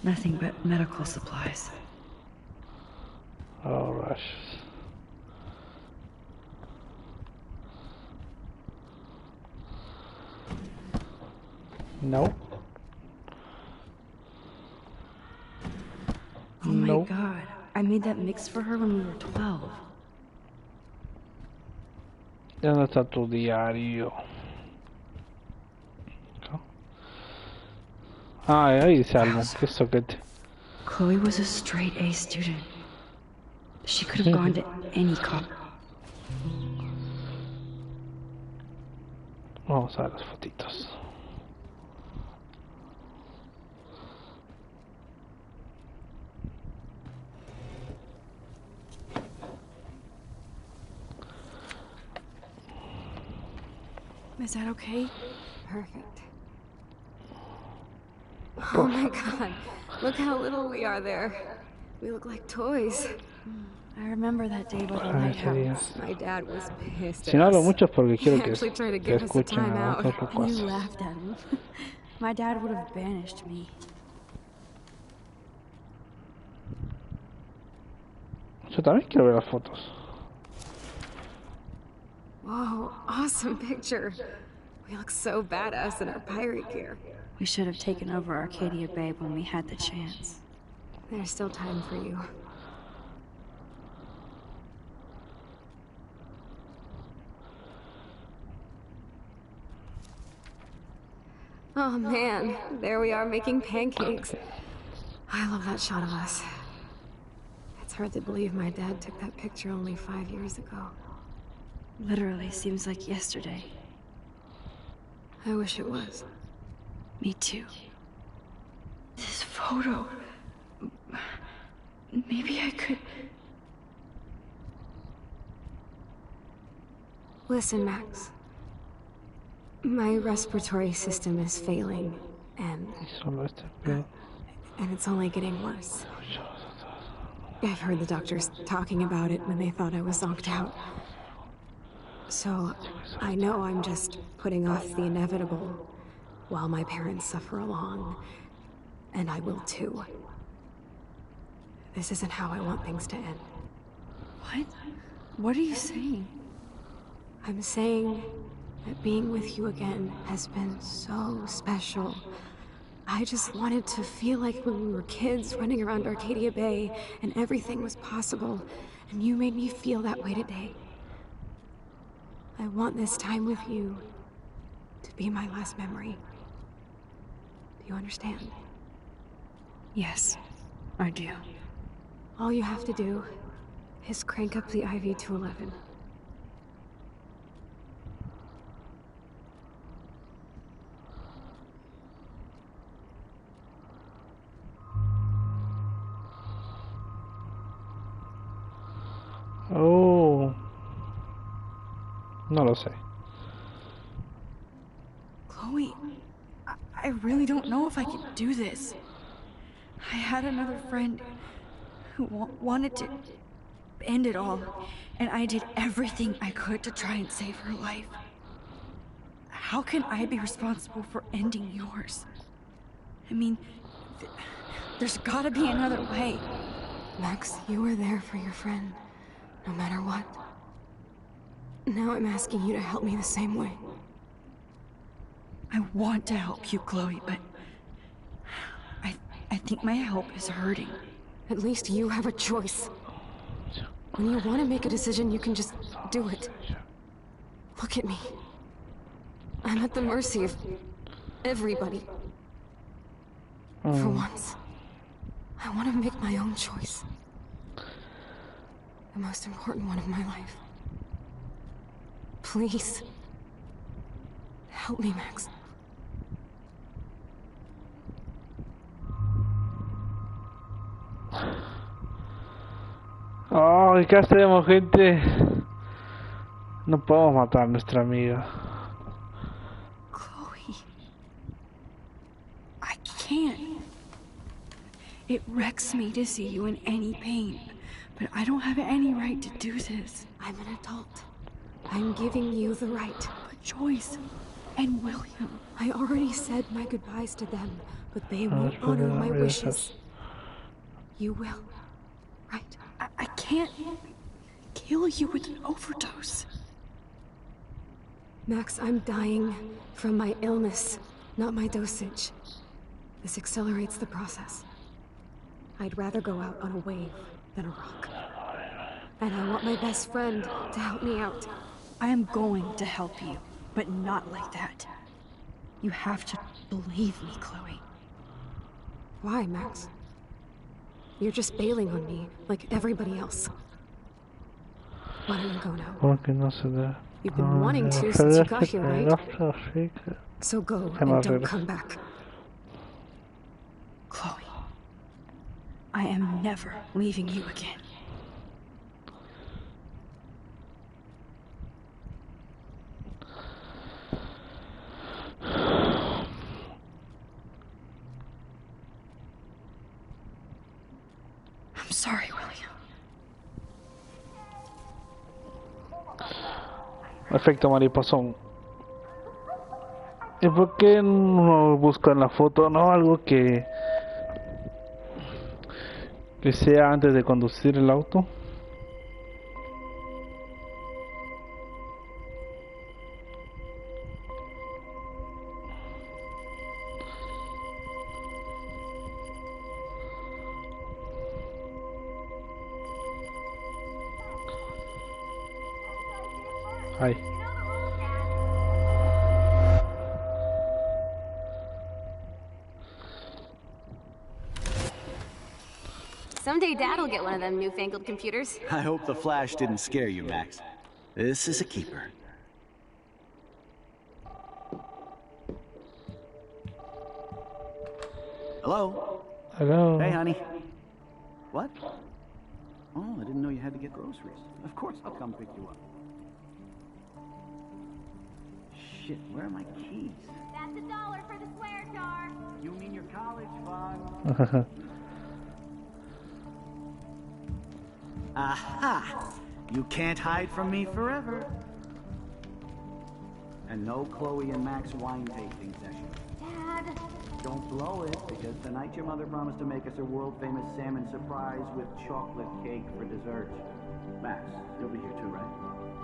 Nothing but medical supplies. Oh, rush. No. Oh my god. I made that mix for her when we were 12. ¿Dónde está tu diario? Ah, ahí dice algo. Qué soquete. Chloe was a straight A student. She could have gone to any college. Vamos a ver las fotitos. Is that okay? Perfect. Oh my god, look how little we are there. We look like toys. I remember that day by the lighthouse. My dad was pissed Si no at hablo us. mucho es porque quiero He que actually tried to give us a escuchen timeout. otras You cosas. laughed at him. My dad would have banished me. Yo también quiero ver las fotos. Whoa, awesome picture. We look so badass in our pirate gear. We should have taken over Arcadia Bay when we had the chance. There's still time for you. Oh man, there we are making pancakes. I love that shot of us. It's hard to believe my dad took that picture only 5 years ago. Literally seems like yesterday. I wish it was. Me too. This photo. Maybe I could. Listen, Max. My respiratory system is failing, and it's only getting worse. I've heard the doctors talking about it when they thought I was knocked out. So, I know I'm just putting off the inevitable while my parents suffer along, and I will too. This isn't how I want things to end. What? What are you saying? I'm saying that being with you again has been so special. I just wanted to feel like when we were kids running around Arcadia Bay and everything was possible, and you made me feel that way today. I want this time with you to be my last memory. Do you understand? Yes, I do. All you have to do is crank up the IV to 11. Oh, no lo sé. Chloe, I really don't know if I can do this. I had another friend who wanted to end it all, and I did everything I could to try and save her life. How can I be responsible for ending yours? I mean, there's gotta be another way. Max, you were there for your friend, no matter what. Now I'm asking you to help me the same way. I want to help you, Chloe, but I think my help is hurting. At least you have a choice. When you want to make a decision, you can just do it. Look at me. I'm at the mercy of everybody. For once, I want to make my own choice. The most important one of my life. Please. Help me, Max. Ay, ¿qué hacemos, gente? No podemos matar a nuestra amiga. Chloe, I can't. It wrecks me to see you in any pain, but I don't have any right to do this. I'm an adult. I'm giving you the right. But Joyce and William, I already said my goodbyes to them, but they won't honor my wishes. You will, right? I can't kill you with an overdose. Max, I'm dying from my illness, not my dosage. This accelerates the process. I'd rather go out on a wave than a rock. And I want my best friend to help me out. I am going to help you, but not like that. You have to believe me, Chloe. Why, Max? You're just bailing on me, like everybody else. Why don't you go now? Porque no se da. You've been wanting to since you got here, right? So go and don't come back. Chloe, I am never leaving you again. I'm sorry, William. Efecto mariposón. ¿Y por qué no buscan la foto? No, algo que sea antes de conducir el auto. Ay. Someday Dad'll get one of them newfangled computers. I hope the flash didn't scare you, Max. This is a keeper. Hello? Hello. Hey, honey. What? Oh, I didn't know you had to get groceries. Of course I'll come pick you up. Shit, where are my keys? That's $1 for the swear jar. You mean your college fund? Aha! You can't hide from me forever. And no Chloe and Max wine tasting session. Dad. Don't blow it, because tonight your mother promised to make us a world-famous salmon surprise with chocolate cake for dessert. Max, you'll be here too, right?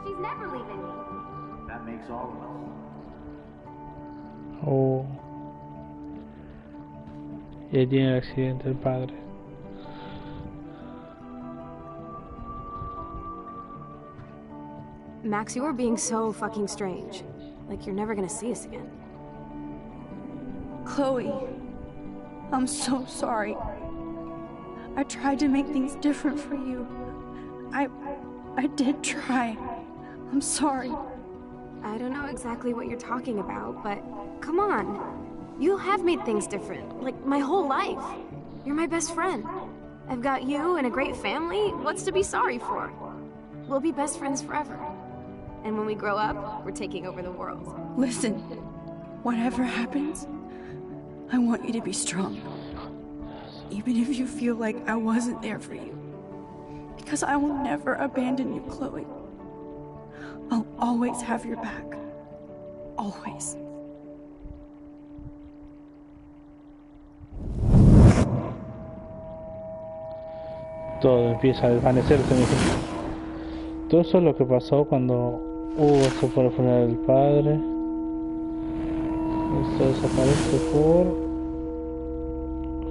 She's never leaving me. That makes all of us. Oh. Y ahí tiene el accidente el padre. Max, you are being so fucking strange. Like you're never gonna see us again. Chloe, I'm so sorry. I tried to make things different for you. I did try. I'm sorry. I don't know exactly what you're talking about, but come on. You have made things different, like my whole life. You're my best friend. I've got you and a great family. What's to be sorry for? We'll be best friends forever. And when we grow up, we're taking over the world. Listen, whatever happens, I want you to be strong. Even if you feel like I wasn't there for you. Because I will never abandon you, Chloe. I'll always have your back. Always. Todo empieza a desvanecerse, mi gente. Todo eso es lo que pasó cuando Hugo se fue a funeral del padre. Esto desaparece por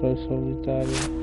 Red Solitario.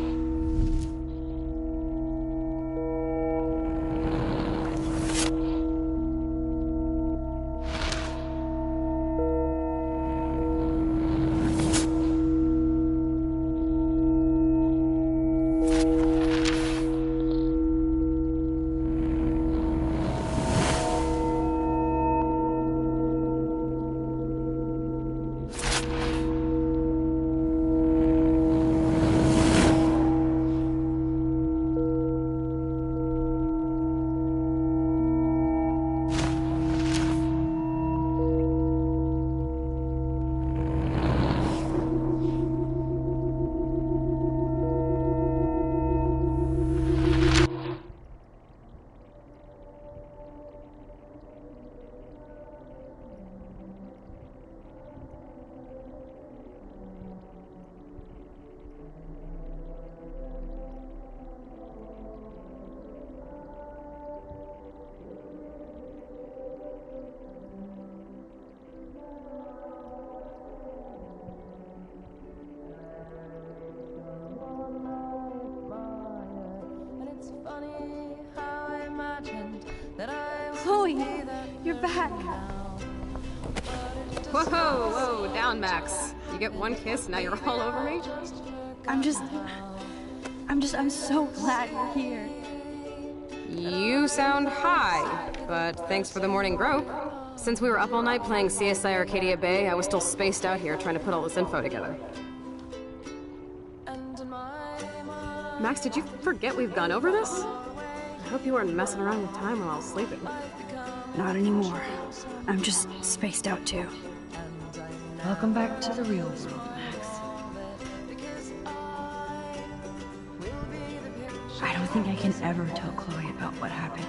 Chloe, you're back. Whoa, whoa, down, Max. You get one kiss, now you're all over me? I'm so glad you're here. You sound high, but thanks for the morning grope. Since we were up all night playing CSI Arcadia Bay, I was still spaced out here trying to put all this info together. Max, did you forget we've gone over this? I hope you weren't messing around with time while I was sleeping. Not anymore. I'm just spaced out too. Welcome back to the real world, Max. I don't think I can ever tell Chloe about what happened.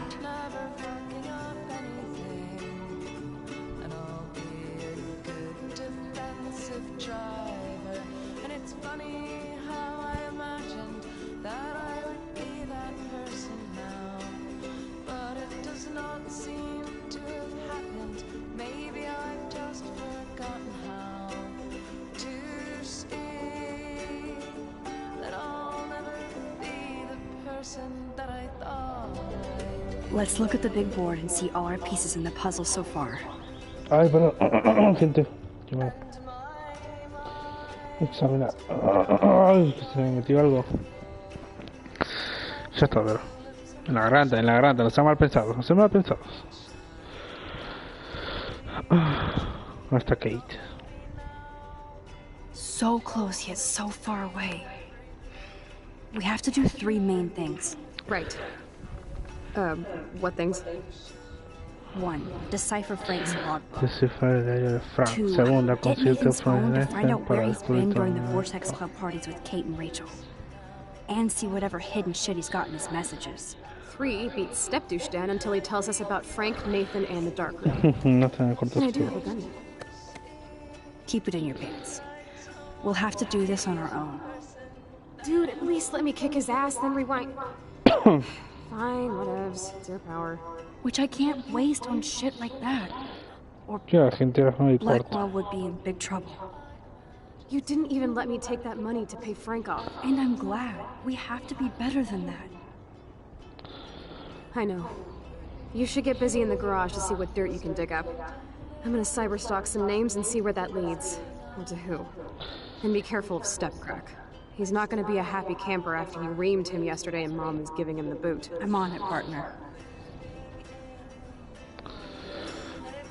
Let's look at the big board and see all our pieces in the puzzle so far. Ay, perdón, gente. Qué mal. Examinar. Ay, que se me metió algo. Ya está, pero. En la garganta, no sean mal pensados, no sean mal pensados. ¿Dónde está Kate? So close yet so far away. We have to do 3 main things. Right. What things? 1. Decipher Frank's logbook. Descifrar el diario de Frank. 2. Segunda, Get consigue Nathan's phone to Frank find out where para he's been descubrir during the todo. Vortex Club parties with Kate and Rachel. And see whatever hidden shit he's got in his messages. 3 beats Step Douche Dan until he tells us about Frank, Nathan, and the dark room. No te me cortas I do tú. have a gun. Keep it in your pants. We'll have to do this on our own. Dude, at least let me kick his ass, then rewind. Fine, whatevs. It's your power. Which I can't waste on shit like that. Or Ya, la gente era muy corta. Blackwell would be in big trouble. You didn't even let me take that money to pay Frank off. And I'm glad. We have to be better than that. I know. You should get busy in the garage to see what dirt you can dig up. I'm gonna cyberstalk some names and see where that leads. Or to who. And be careful of Stepcrack. He's not gonna be a happy camper after you reamed him yesterday and Mom is giving him the boot. I'm on it, partner.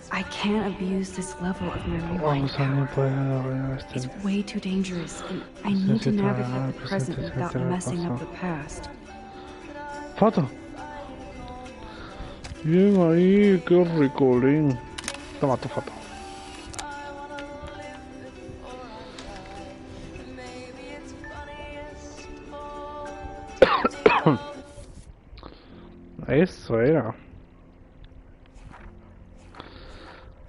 I can't abuse this level of my rewind power. It's way too dangerous, and I need to navigate the present without messing up the past. Foto. Bien ahí, qué ricolín. Toma tu foto. Eso era.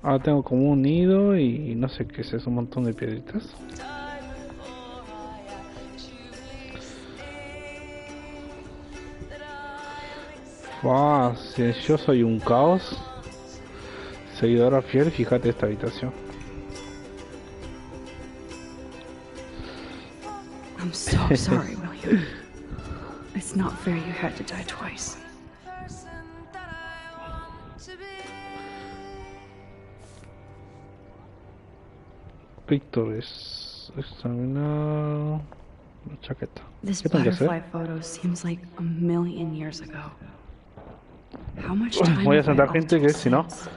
Ahora tengo como un nido y no sé qué es eso, un montón de piedritas. Si yo soy un caos, seguidora fiel, fíjate esta habitación. I'm so sorry, William. It's not fair you had to die twice. Pictures. Examinar. Chaqueta. This butterfly photo seems like a million years ago. How much time Voy a have I sentar gente que altered si no since?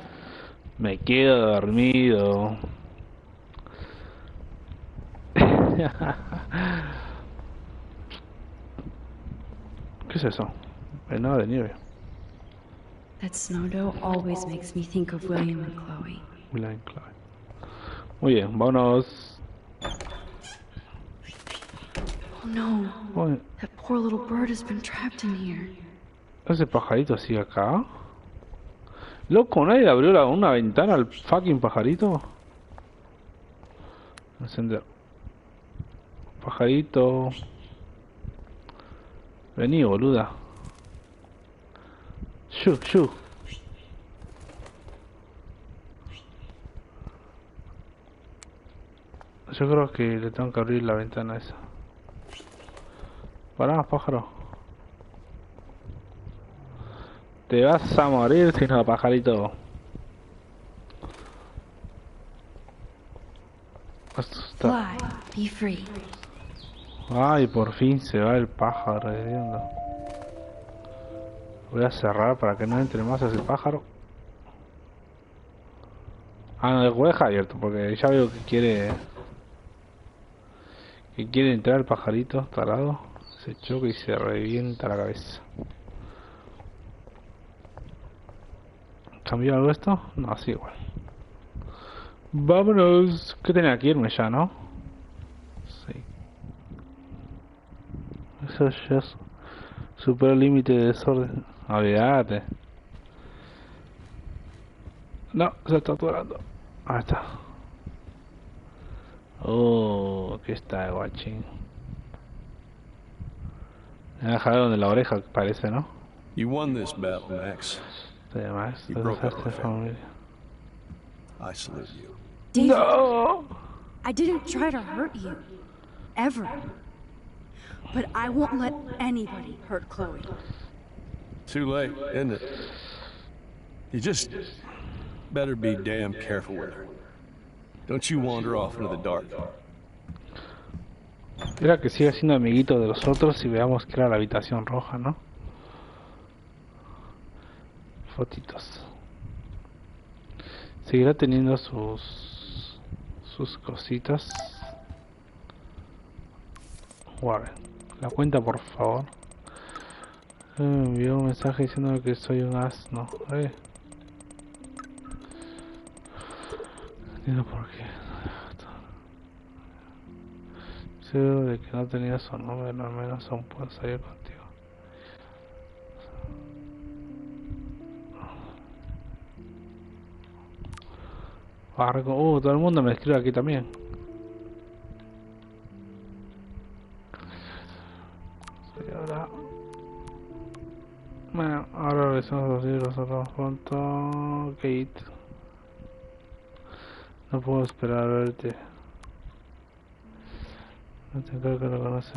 me quedo dormido. ¿Qué es eso? Nada de nieve. That snow dough always makes me think of William and Chloe. William Chloe. Muy bien, vámonos. Oh no, Bueno, that poor little bird has been trapped in here. ese pajarito sigue acá. Loco, nadie le abrió una ventana al fucking pajarito. Encender. Pajarito. Vení, boluda. Shoo, shoo. Yo creo que le tengo que abrir la ventana esa. Pará, pájaro. Te vas a morir si no, pajarito. Esto está... Fly, be free. Ay, por fin se va el pájaro. Voy a cerrar para que no entre más ese pájaro. Ah, no, voy a dejar abierto porque ya veo que quiere... Que quiere entrar el pajarito tarado. Se choca y se revienta la cabeza. ¿Cambió algo esto? No, así igual. Vámonos. ¿Qué tenía que irme ya, no? Sí. Eso ya es super límite de desorden. Olvídate. No, se está atorando. Ahí está. Oh, aquí está el guachín. Me ha dejado donde la oreja parece, ¿no? You won this battle, Max. Además, You broke up our familia. I salute you. David, No. I didn't try to hurt you. Ever. But I won't let anybody hurt Chloe. Too late, isn't it? You just better be damn careful with her. Don't you wander off into the dark. Era que siga siendo amiguito de los otros y veamos que era la habitación roja, ¿no? Fotitos. Seguirá teniendo sus cositas. Guarden. La cuenta, por favor. Me envió un mensaje diciendo que soy un asno. No entiendo por qué. Seguro de que no tenía su número, al menos aún puedo salir contigo. Todo el mundo me escribe aquí también. Y ahora... Bueno, ahora regresamos a los otros pronto. Kate. No puedo esperar a verte. Creo que lo conoce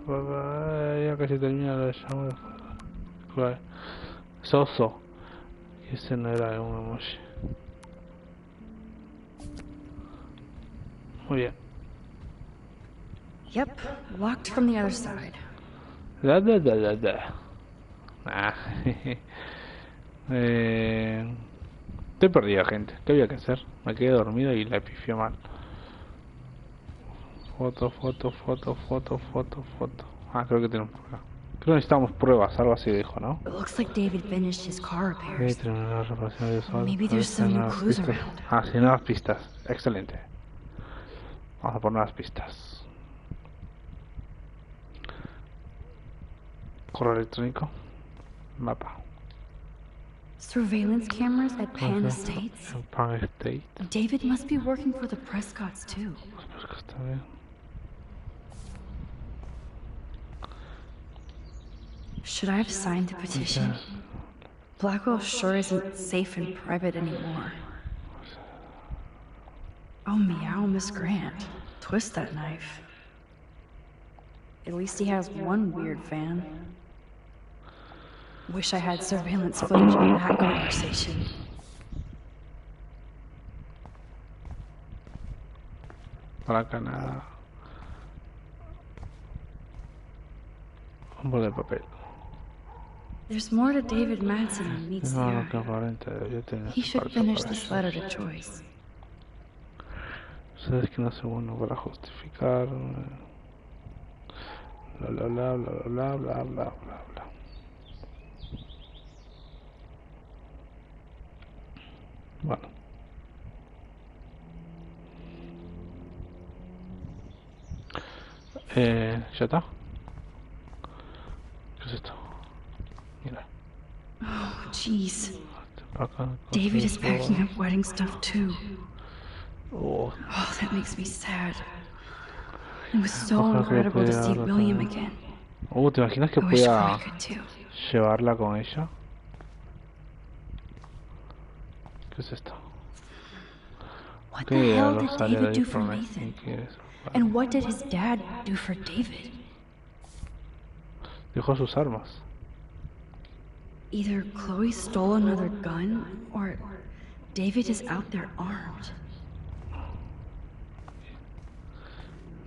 porque ya casi termina la llamada. Claro. Soso. Y ese no era un emoji. Muy bien. Yep, locked from the other side. Ah, estoy perdido, gente. ¿Qué había que hacer? Me quedé dormido y la pifié mal. Foto. Ah, creo que tenemos pruebas. Creo que necesitamos pruebas, algo así dijo, ¿no? It looks like David finished his car repairs. Maybe there's Maybe some new clues around. Ah, sí, nuevas pistas. Excelente. Vamos a poner nuevas pistas. Correo electrónico. Mapa. Surveillance cameras at Pan Estates? Pan Estate. David must be working for the Prescotts too. Está bien. Should I have signed the petition? Blackwell sure isn't safe and private anymore. Oh, meow, Miss Grant. Twist that knife. At least he has one weird fan. Wish I had surveillance footage of that conversation. Para acá nada. Un bol de papel. There's more to David Madsen than meets the No, lo eye. que aparenta debería tener. He should finish this letter to Joyce. Sabes que no sé bueno para justificar. Bla. Bueno. ¿Ya está? ¿Qué es esto? Mira. Oh, jeez. David is packing up wedding stuff too. Oh, Oh, that makes me sad. It was so incredible to see William again. ¿te imaginas que I wish pueda Chloe could too. llevarla con ella? ¿Qué es esto? What the hell did David do for Nathan? And what did his dad do for David? Dejó sus armas. Either Chloe stole another gun, or David is out there armed.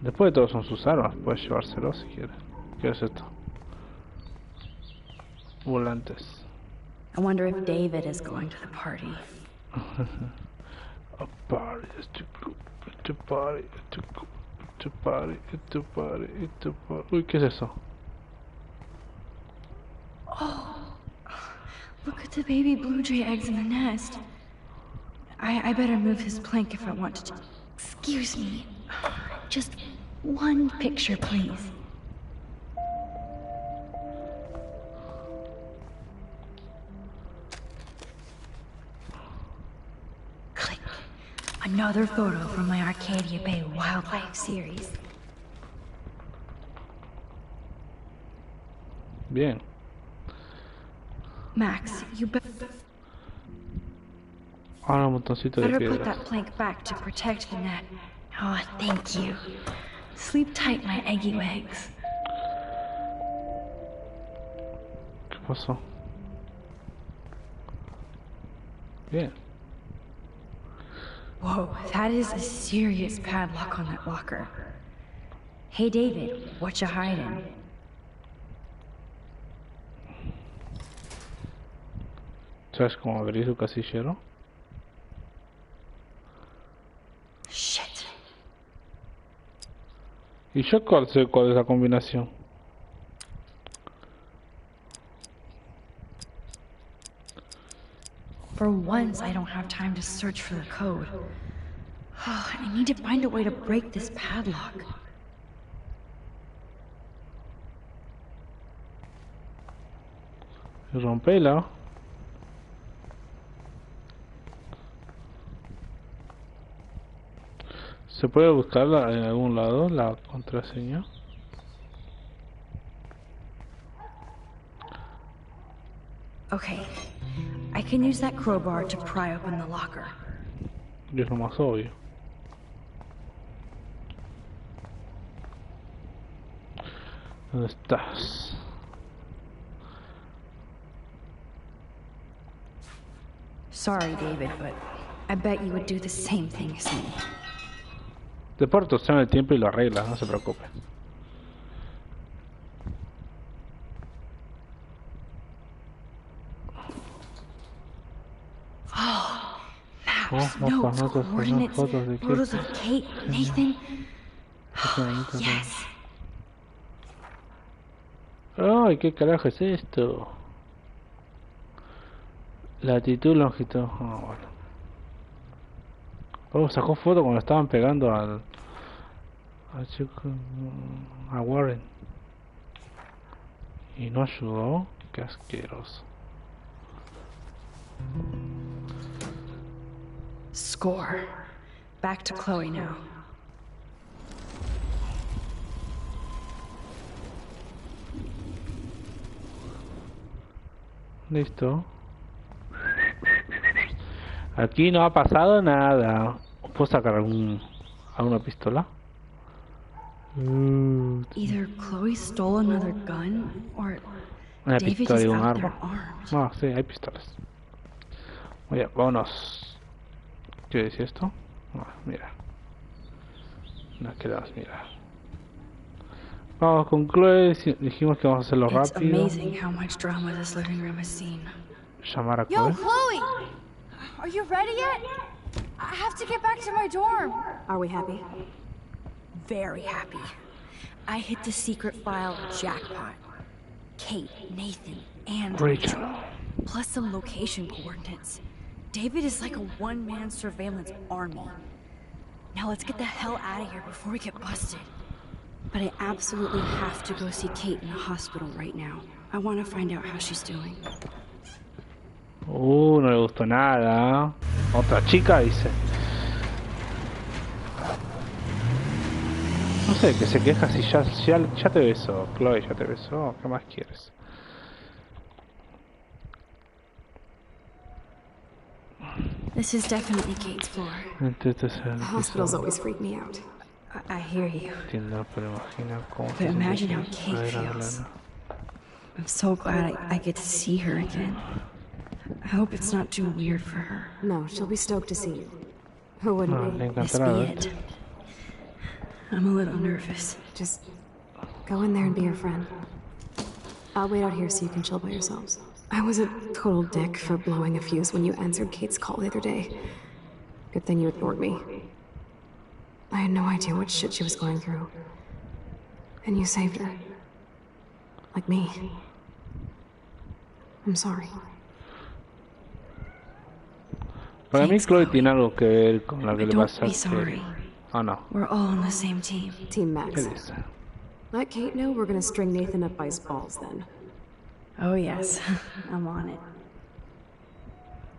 Después de todo son sus armas, puedes llevárselo si quieres. ¿Qué es esto? Volantes. I wonder if David is going to the party. A party, it's a party. Uy, ¿qué es eso? Oh, look at the baby blue jay eggs in the nest. I better move his plank if I want to. Excuse me. Just one picture, please. Click. Another photo from my Arcadia Bay wildlife series. Bien. Max, you better Ahora un botoncito de put piedras. that plank back to protect the net. Oh, thank you. Sleep tight, my eggy legs. ¿Qué pasó? Bien. Whoa, that is a serious padlock on that locker. Hey, David, what you hiding? ¿Sabes cómo abrir su casillero? Shit. ¿Y yo sé cuál es la combinación? For once, I don't have time to search for the code. Oh, I need to find a way to break this padlock. Rompela. ¿Se puede buscarla en algún lado, la contraseña? Okay, I can use that crowbar to pry open the locker. Y es lo más obvio. ¿Dónde estás? Sorry, David, but I bet you would do the same thing as me. Te puedo torcer el tiempo y lo arreglas, no se preocupe. Oh, maps, notes, coordinates, photos of Kate, Nathan. Yes. Ay, ¿qué carajo es esto? Latitud, longitud. Ah, bueno. Oh, sacó foto cuando estaban pegando al chico, a Warren. Y no ayudó. Qué asqueroso. Score. Back to Chloe now. Listo. Aquí no ha pasado nada. ¿Puedo sacar alguna pistola? Either Chloe stole another gun, or Una David pistola is y un out there arma. armed. No, sí, hay pistolas. Oye, vámonos. ¿Qué dice esto? No, mira. Nos quedamos, mira. Vamos con Chloe. Dijimos que vamos a hacerlo It's rápido. amazing how much drama this living room has seen. Llamar a Yo, Chloe. Chloe! Are you ready yet? I have to get back to my dorm. Are we happy? Very happy. I hit the secret file jackpot. Kate, Nathan, and Rachel. plus some location coordinates. David is like a one-man surveillance army. Now let's get the hell out of here before we get busted. But I absolutely have to go see Kate in the hospital right now. I want to find out how she's doing. No le gustó nada. Otra chica dice. No sé, que se queja si ya te besó, Chloe, ya te besó. ¿Qué más quieres? This is definitely Kate's floor. The hospitals always freak me out. I hear you. Entiendo, pero imagina cómo But se imagine siente. how Kate A ver, feels. háblala. I'm so glad I get to see her again. I hope it's not too weird for her. No, she'll be stoked to see you. Who wouldn't No, be? le This encantará be verte. it. I'm a little nervous. Just go in there and be your friend. I'll wait out here so you can chill by yourselves. I was a total dick for blowing a fuse when you answered Kate's call the other day. Good thing you ignored me. I had no idea what shit she was going through. And you saved her. Like me. I'm sorry. Para mí Thanks, Chloe Chloe. tiene algo que ver con lo que le Don't pasa a be sorry. Kate. Ah, no. We're all on the same team. Team ¿Qué Max. dice? Let Kate know we're gonna string Nathan up by his balls then. Oh yes, I'm on it.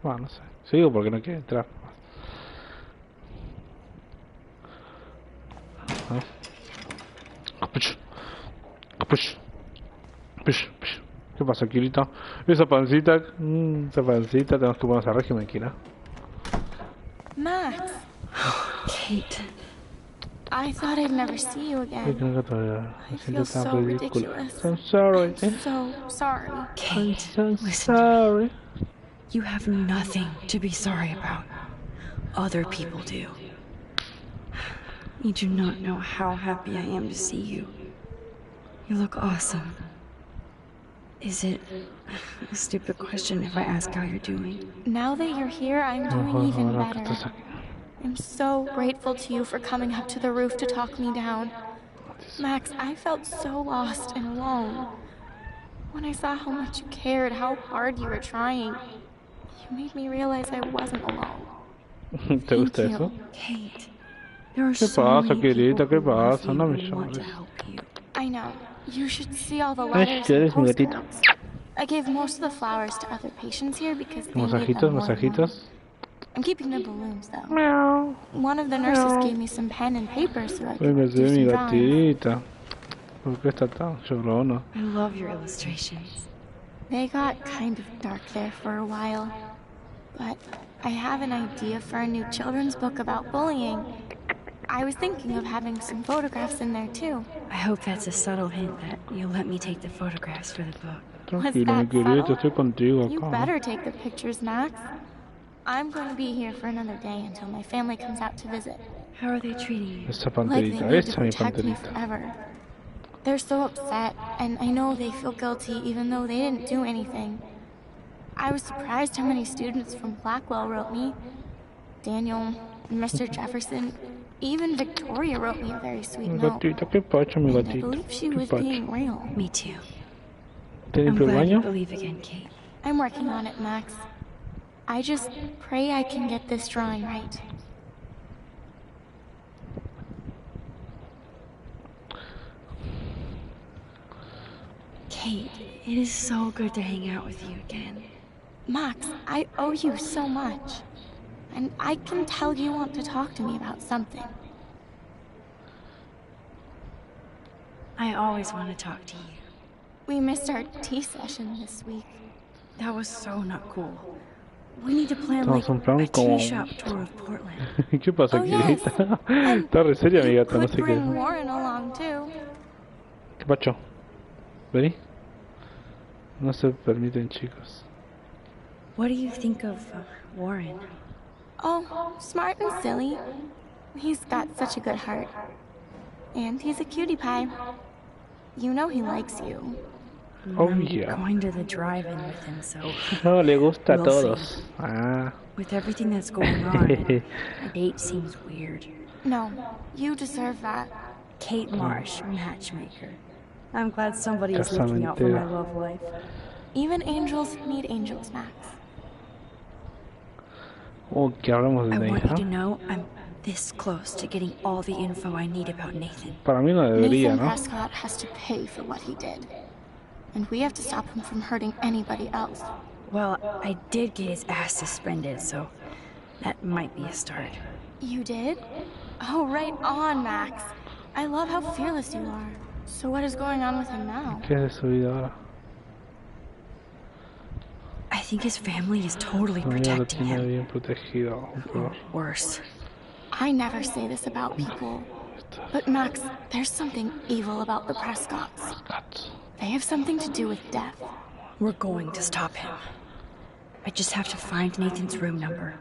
Bueno, no sé. Sigo porque no quiere entrar. Push. Push. Push. Push. ¿Qué pasa, Kirito? Esa pancita, tenemos que ponernos a régimen, Kira. Max, Kate, I thought I'd never see you Ay, again. que nunca te voy a ver. Me siento feel tan so ridículo. ridiculous. I'm sorry. I'm so sorry. Kate, So listen to me. sorry. You have nothing to be sorry about. Other people do. You do not know how happy I am to see you. You look awesome. Is it a stupid question if I ask how you're doing? Now that you're here, I'm doing even better. I'm so grateful to you for coming up to the roof to talk me down. Max, I felt so lost and alone. When I saw how much you cared, how hard you were trying, you made me realize I wasn't alone. ¿Te gusta eso? Kate, there are ¿Qué so pasa, many querida? people ¿Qué who love pasa? you No me and want to llames. help you. I know. You should see all the Ay, letters tú and eres mi gatito. postcards. I gave most of the flowers to other patients here because they need Masajitos, them more than mine. masajitos. I'm keeping the balloons though. Miau. One of the nurses gave me some pen and paper so I Ay, could me do hace mi some drawings. gatita. ¿Por qué está tan llorona? I love your illustrations. They got kind of dark there for a while, but I have an idea for a new children's book about bullying. I was thinking of having some photographs in there too. I hope that's a subtle hint that you'll let me take the photographs for the book. Tranquilo, mi querido, estoy contigo You acá. better take the pictures, Max. I'm going to be here for another day until my family comes out to visit. How are they treating you? Esa Like they panterita, need to esa mi protect me panterita. forever. They're so upset, and I know they feel guilty even though they didn't do anything. I was surprised how many students from Blackwell wrote me. Daniel, Mr. Jefferson, even Victoria wrote me a very sweet Mi note. gatito, qué pacho, mi And I gatito. believe she Qué was pacho. being real. Me too. ¿Te I'm limpio el glad you baño? believe again, Kate. I'm working on it, Max. I just pray I can get this drawing right. Kate, it is so good to hang out with you again. Max, I owe you so much. And I can tell you want to talk to me about something. I always want to talk to you. We missed our tea session this week. That was so not cool. We need to plan Estamos en plan a como... tea shop tour of Portland. ¿Qué pasa, Oh, yes. querida? And Está re seria, mi you gata, no could sé qué. bring Warren along too. ¿Qué pacho? ¿Vení? No se permiten, chicos. What do you think of Warren? Oh, smart and silly. He's got such a good heart. And he's a cutie pie. You know he likes you. Oh, I'm yeah. going to the drive-in with him, so No, le gusta a We'll todos. see. Ah. with everything that's going on, a date seems weird. No, you deserve that. Kate Marsh, matchmaker. I'm glad somebody is looking out for my love life. Even angels need angels, Max. Oh, que hablamos de I want you to Nathan. know I'm this close to getting all the info I need about Nathan. Para mí no debería, Nathan ¿no? Prescott has to pay for what he did. And we have to stop him from hurting anybody else. Well, I did get his ass suspended, so that might be a start. You did? Oh, right on, Max. I love how fearless you are. So what is going on with him now? ¿Qué es de su vida ahora? I think his family is totally La mía lo protecting tiene him. bien protegido. Aún peor. Worse. I never say this about people. But Max, there's something evil about the Prescotts. They have something to do with death. We're going to stop him. I just have to find Nathan's room number,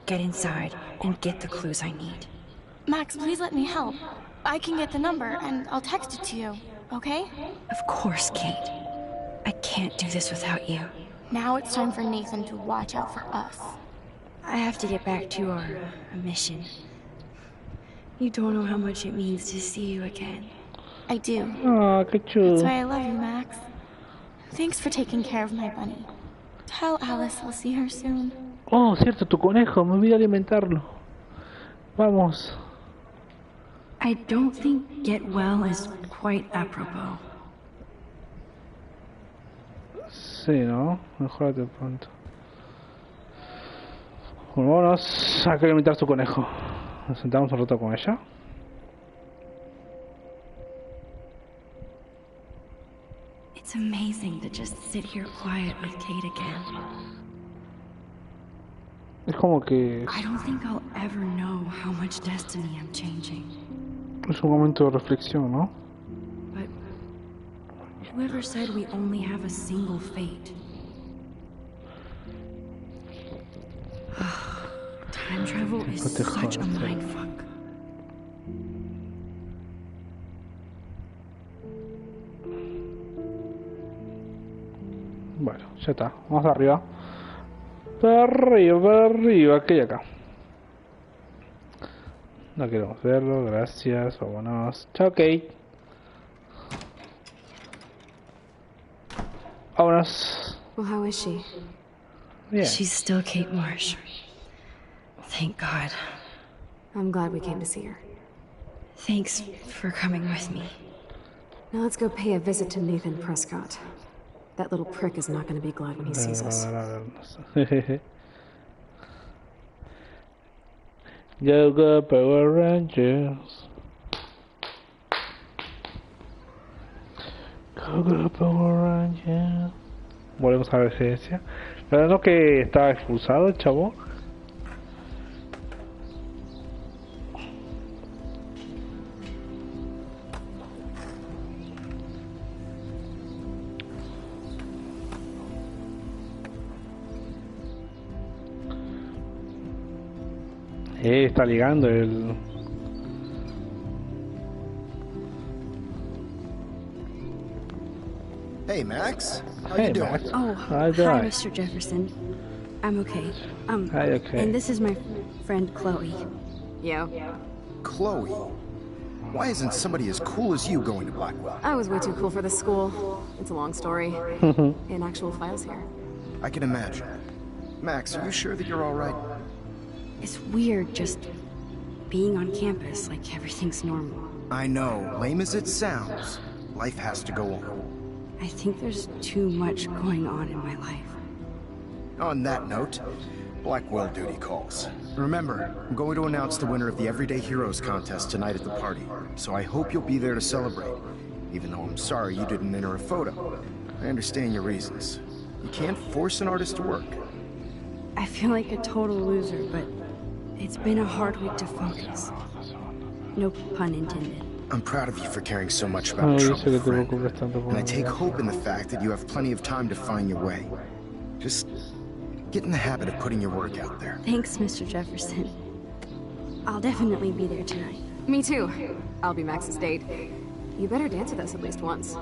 get inside, and get the clues I need. Max, please let me help. I can get the number, and I'll text it to you, okay? Of course, Kate. I can't do this without you. Now it's time for Nathan to watch out for us. I have to get back to our mission. You don't know how much it means to see you again. I do. Ah, qué That's chulo. why I love you, Max. Thanks for taking care of my bunny. Tell Alice I'll see her soon. Oh, cierto, tu conejo. Me olvidé alimentarlo. Vamos. I don't think get well is quite apropos. Sí, ¿no? Mejorate pronto. Bueno, vámonos a que alimentar tu conejo. Nos sentamos un rato con ella. It's amazing to just sit here quiet with Kate again. Es como que I don't think I'll ever know how much destiny I'm changing. es un momento de reflexión, ¿no? But whoever said we only have a single fate? Time travel is No te such a jodas, mindfuck. Bueno, ya está. Vamos arriba. Para arriba, que hay acá. No queremos verlo, gracias. Vámonos. Chao, Kate. Vámonos. Well, how is she? Bien. She's still Kate Marsh. Thank God. I'm glad we came to see her. Thanks for coming with me. Now let's go pay a visit to Nathan Prescott. That little prick is not going to be glad when he sees us. Go, go, Power Rangers. Go, go, Power Rangers. Volvemos a la residencia. La verdad no que estaba expulsado el chavo. Está ligando el... Hey, Max. How Hey, you doing? Max. Oh, Hi, hi, Doc. Mr. Jefferson. I'm okay. Hi, okay. And this is my friend Chloe. Yo. Chloe. Why isn't somebody as cool as you going to Blackwell? I was way too cool for this school. It's a long story. In actual files here. I can imagine. Max, are you sure that you're all right? It's weird just being on campus like everything's normal. I know, lame as it sounds. Life has to go on. I think there's too much going on in my life. On that note, Blackwell duty calls. Remember, I'm going to announce the winner of the Everyday Heroes contest tonight at the party, so I hope you'll be there to celebrate, even though I'm sorry you didn't enter a photo. I understand your reasons. You can't force an artist to work. I feel like a total loser, but it's been a hard week to focus. No pun intended. I'm proud of you for caring so much about trouble, friend. And I And take hope in the fact that you have plenty of time to find your way. Just get in the habit of putting your work out there. Thanks, Mr. Jefferson. I'll definitely be there tonight. Me too. I'll be Max's date. You better dance with us at least once.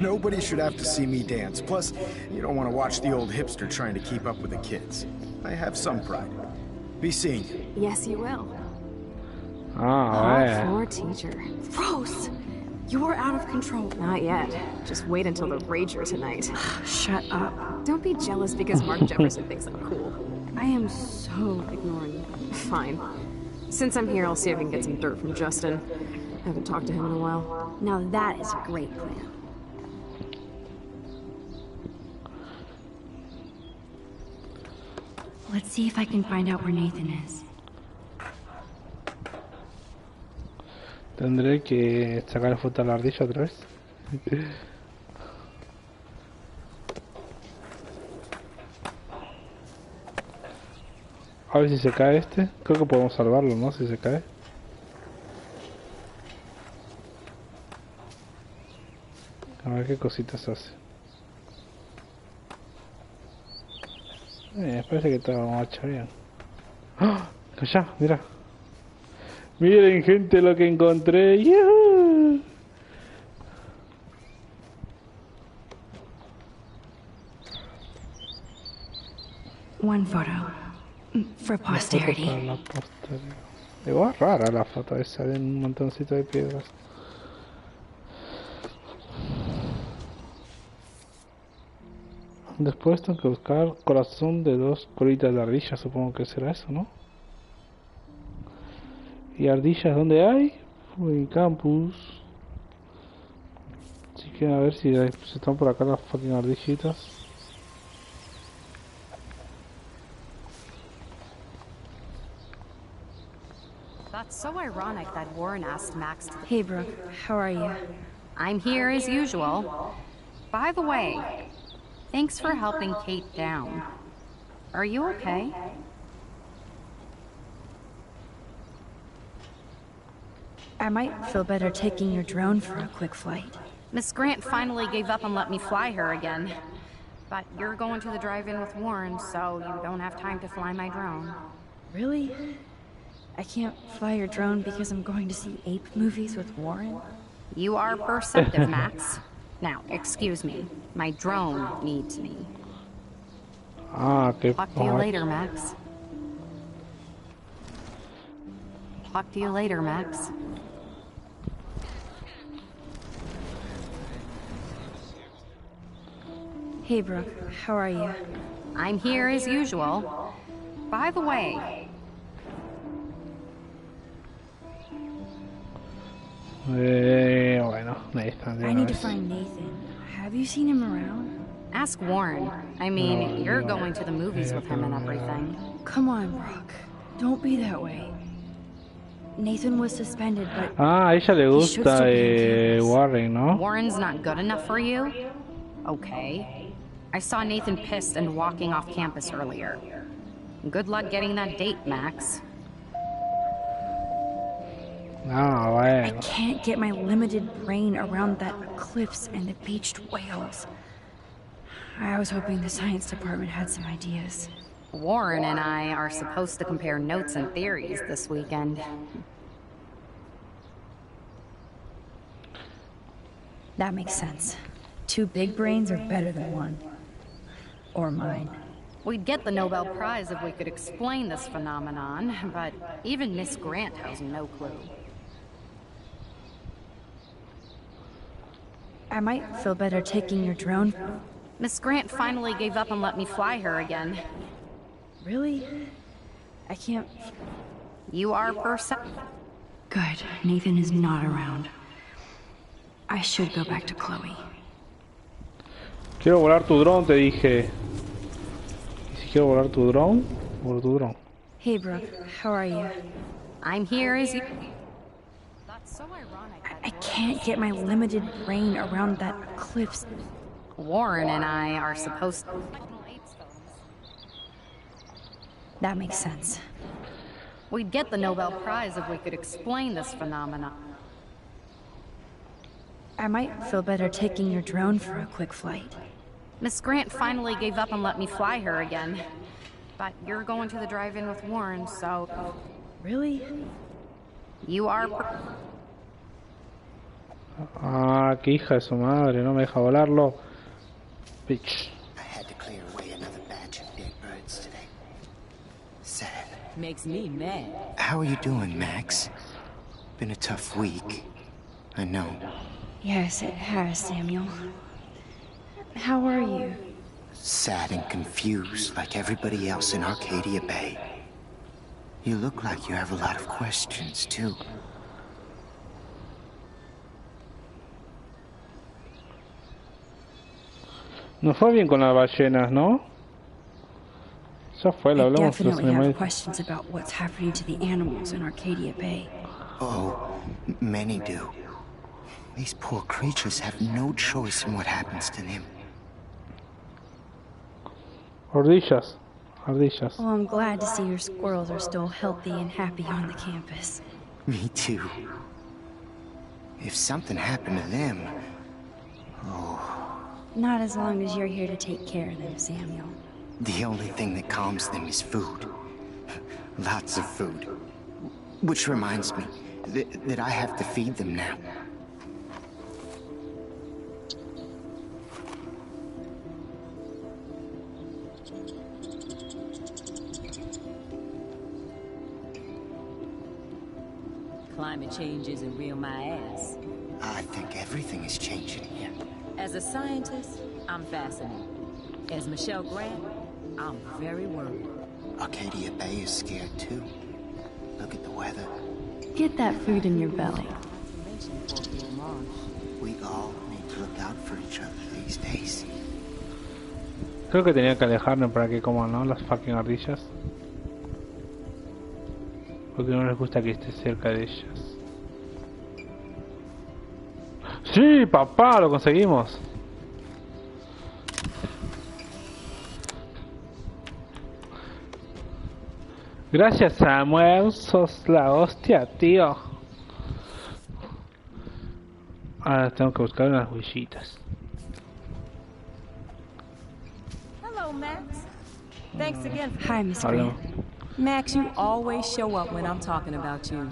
Nobody should have to see me dance. Plus, you don't want to watch the old hipster trying to keep up with the kids. I have some pride. Be seeing you. Yes, you will. Ah, Poor teacher. Rose! You are out of control. Not yet. Just wait until the rager tonight. Shut up. Don't be jealous because Mark Jefferson thinks I'm cool. I am so ignoring you. Fine. Since I'm here, I'll see if I can get some dirt from Justin. I haven't talked to him in a while. Now that is a great plan. Let's see if I can find out where Nathan is. Tendré que sacar foto a la ardilla otra vez. A ver si se cae este. Creo que podemos salvarlo, ¿no? Si se cae. A ver qué cositas hace. Parece que está marcha bien. ¡Ah! Calla, mira. Miren, gente, lo que encontré. ¡Yuhu! One photo. For posterity. Para la posteridad. Igual rara la foto esa de un montoncito de piedras. Después tengo que buscar corazón de dos colitas de ardilla, supongo que será eso, ¿no? ¿Y ardillas dónde hay? En campus. Así que a ver si están por acá las fucking ardillitas. That's so ironic that Warren asked Max to... Hey, Brooke. How are you? I'm here as usual. By the way, thanks for helping Kate down. Are you okay? I might feel better taking your drone for a quick flight. Miss Grant finally gave up and let me fly her again. But you're going to the drive-in with Warren, so you don't have time to fly my drone. Really? I can't fly your drone because I'm going to see ape movies with Warren? You are perceptive, Max. Now, excuse me. My drone needs me. Ah, que Talk to you later, Max. Talk to you later, Max. Hey, Brooke. How are you? I'm here as usual. By the way... Bueno, Nathan. I need to find Nathan. Have you seen him around? Ask Warren. I mean, you're going to the movies with him and everything. Come on, Brooke. Don't be that way. Nathan was suspended, but... Ah, a ella le he should gusta still be on campus. Warren, ¿no? Warren's not good enough for you? Okay. I saw Nathan pissed and walking off campus earlier. Good luck getting that date, Max. Ah, I bueno. can't get my limited brain around that eclipse and the beached whales. I was hoping the science department had some ideas. Warren and I are supposed to compare notes and theories this weekend. That makes sense. 2 big brains are better than 1. Or mine. We'd get the Nobel Prize if we could explain this phenomenon, but even Miss Grant has no clue. I might feel better taking your drone. Miss Grant finally gave up and let me fly her again. Really? I can't... You are Good. Nathan is not around. I should go back to Chloe. Quiero volar tu dron, te dije. ¿Y si quiero volar tu dron? Vuelo tu dron. Hey, Brooke. How are you? I'm here as you... That's so ironic. I can't get my limited brain around that eclipse. Warren and I are supposed to... That makes sense. We'd get the Nobel Prize if we could explain this phenomenon. I might feel better taking your drone for a quick flight. Miss Grant finally gave up and let me fly her again. But you're going to the drive-in with Warren, so... Really? You are... Ah, qué hija de su madre, no me deja volarlo. Bitch. I had to clear away another batch of dead birds today. Sad. Makes me mad. How are you doing, Max? Been a tough week. I know. Yes, it has, Samuel. How are you? Sad and confused, like everybody else in Arcadia Bay. You look like you have a lot of questions, too. No fue bien con las ballenas, ¿no? Esa fue, la I hablamos. definitely have questions about what's happening to the animals in Arcadia Bay. Oh, many do. These poor creatures have no choice in what happens to them. Ardillas. Ardillas. Well, I'm glad to see your squirrels are still healthy and happy on the campus. Me too. If something happened to them... Oh... Not as long as you're here to take care of them, Samuel. The only thing that calms them is food. Lots of food. Which reminds me that I have to feed them now. Climate change isn't real my ass. I think everything is changing here. As a scientist, I'm fascinated. As Michelle Grant, I'm very worried. Arcadia Bay is scared too. Look at the weather. Get that food in your belly. We all need to look out for each other these days. Creo que tenía que alejarme para que coman, ¿no? Las fucking ardillas. Porque no les gusta que esté cerca de ellas. ¡Sí, papá! ¡Lo conseguimos! Gracias, Samuel. Sos la hostia, tío. Ahora tengo que buscar unas huellitas. Hello, Max. Thanks again. Hi, Miss Grant. Max, you always show up when I'm talking about you.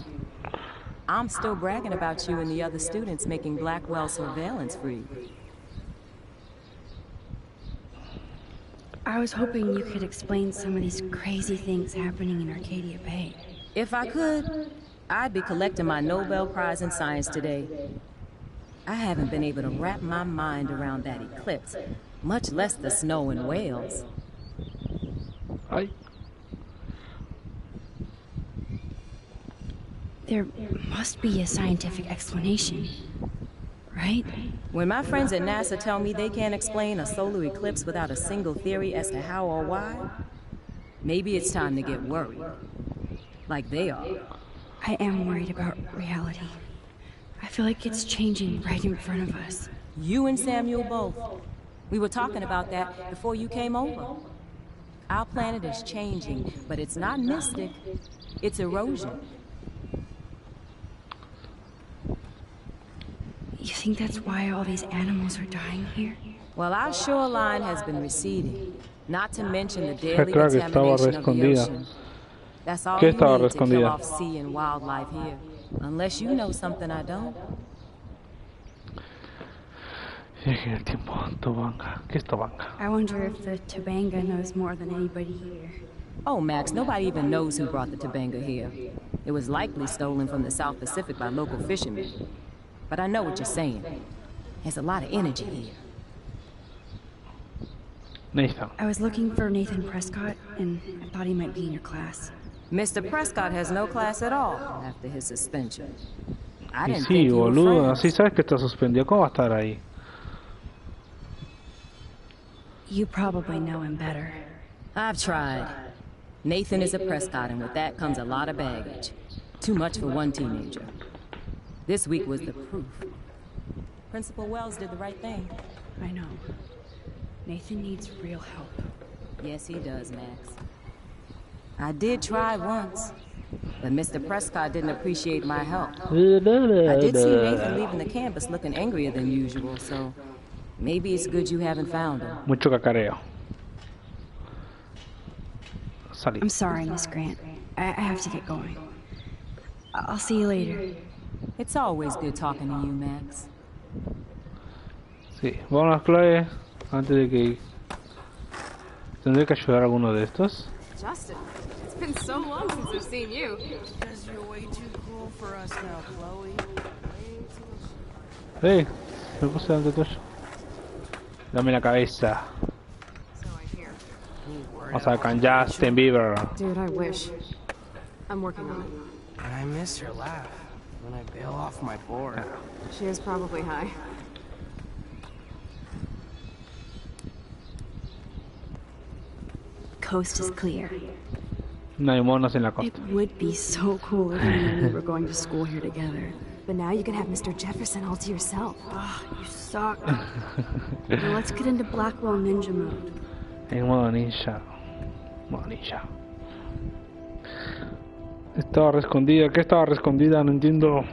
I'm still bragging about you and the other students making Blackwell surveillance free. I was hoping you could explain some of these crazy things happening in Arcadia Bay. If I could, I'd be collecting my Nobel Prize in Science today. I haven't been able to wrap my mind around that eclipse, much less the snow in Wales. Ay. There must be a scientific explanation, right? When my friends at NASA tell me they can't explain a solar eclipse without a single theory as to how or why, maybe it's time to get worried. Like they are. I am worried about reality. I feel like it's changing right in front of us. You and Samuel both. We were talking about that before you came over. Our planet is changing, but it's not mystic. It's erosion. You think that's why all these animals are dying here? Well, our shoreline has been receding. Not to mention the daily Claro que estaba contamination of the escondida. ocean. That's all ¿Qué you estaba need to kill escondida? off sea and wildlife here. Unless you know something I don't. El tiempo, Tobanga. ¿Qué es Tobanga? I wonder if the Tobanga knows more than anybody here. Oh, Max, nobody even knows who brought the Tobanga here. It was likely stolen from the South Pacific by local fishermen. But I know what you're saying. There's a lot of energy here. Nathan. I was looking for Nathan Prescott, and I thought he might be in your class. Mr. Prescott has no class at all after his suspension. I Y didn't sí, think you were boludo, friends. así sabes que está suspendido. ¿Cómo va a estar ahí? You probably know him better. I've tried. Nathan is a Prescott, and with that comes a lot of baggage. Too much for one teenager. This week was the proof. Principal Wells did the right thing. I know. Nathan needs real help. Yes, he does, Max. I did try once, but Mr. Prescott didn't appreciate my help. I did see Nathan leaving the campus looking angrier than usual, so maybe it's good you haven't found him. Mucho cacareo. Salí. I'm sorry, Miss Grant. I have to get going. I'll see you later. It's always good talking to you, Max. Sí, vámonos, Chloe. Antes de que... ¿Tendré que ayudar a alguno de estos? Justin, it's been so long since I've seen you. Because you're way too cool for us now, Chloe. ¡Hey! Me puse delante tuyo. Dame la cabeza. Vamos a ver con Justin Bieber. Dude, I wish. I'm working on it. And I miss her laugh when I bail off my board. She is probably high. Coast is clear. No hay monos en la It costa. would be so cool if you and me were going to school here together. But now you can have Mr. Jefferson all to yourself. Ah, you suck. Now let's get into Blackwell Ninja mode. En modo ninja. Modo ninja. Estaba re escondida. ¿Qué estaba re escondida? No entiendo.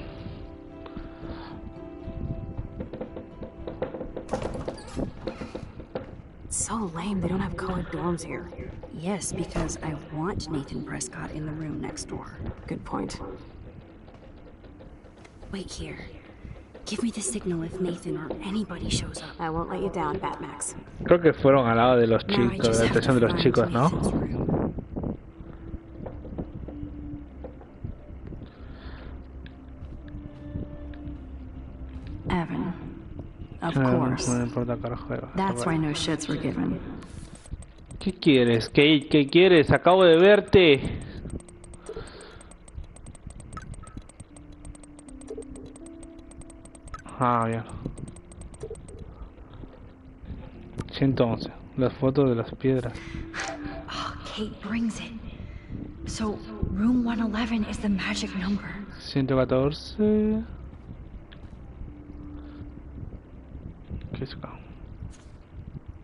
It's so lame they don't have co-ed dorms here. Yes, because I want Nathan Prescott in the room next door. Good point. Wait here. Give me the signal if Nathan or anybody shows up. I won't let you down, Batmax. Creo que fueron al lado de los Now I chicos, just de la have to habitación de los find chicos, ¿no? Nathan's room. Evan. Of course. No me importa carajo. That's why no shits were given. ¿Qué quieres? ¿Qué quieres? Acabo de verte. Ah, bien. 111. Las fotos de las piedras. Oh, Kate brings it. So, room 111 is the magic number. 114. ¿Qué es acá?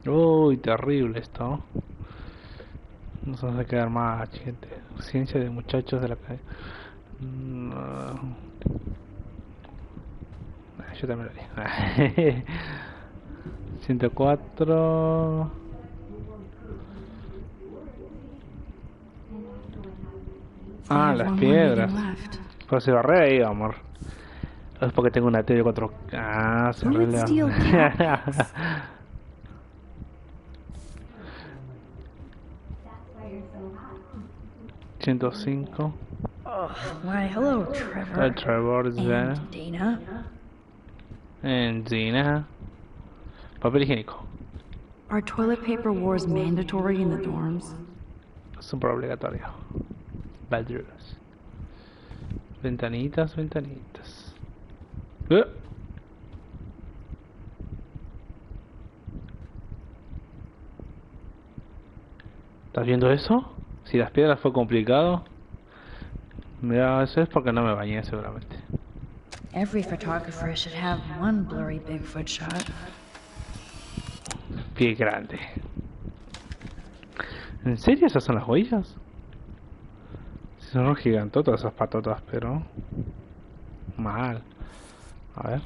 Uy, terrible esto. Nos vamos a quedar más, gente. Ciencia de muchachos de la calle. Yo también lo di. 104. Ah, las piedras. Pero se barré ahí, amor. Es porque tengo una tele 4K. Ah, se arregla. 105. Why, hello, Trevor. Trevor is there. And Dana. And Dina. Papel higiénico. Are toilet paper wars mandatory in the dorms? Súper obligatorio. Bedrooms. Ventanitas. ¿Estás viendo eso? Si las piedras fue complicado. Mira, eso es porque no me bañé seguramente. Every photographer should have one blurry Bigfoot shot. Pie grande. ¿En serio esas son las huellas? Son gigantotas esas patotas, pero... mal. A ver.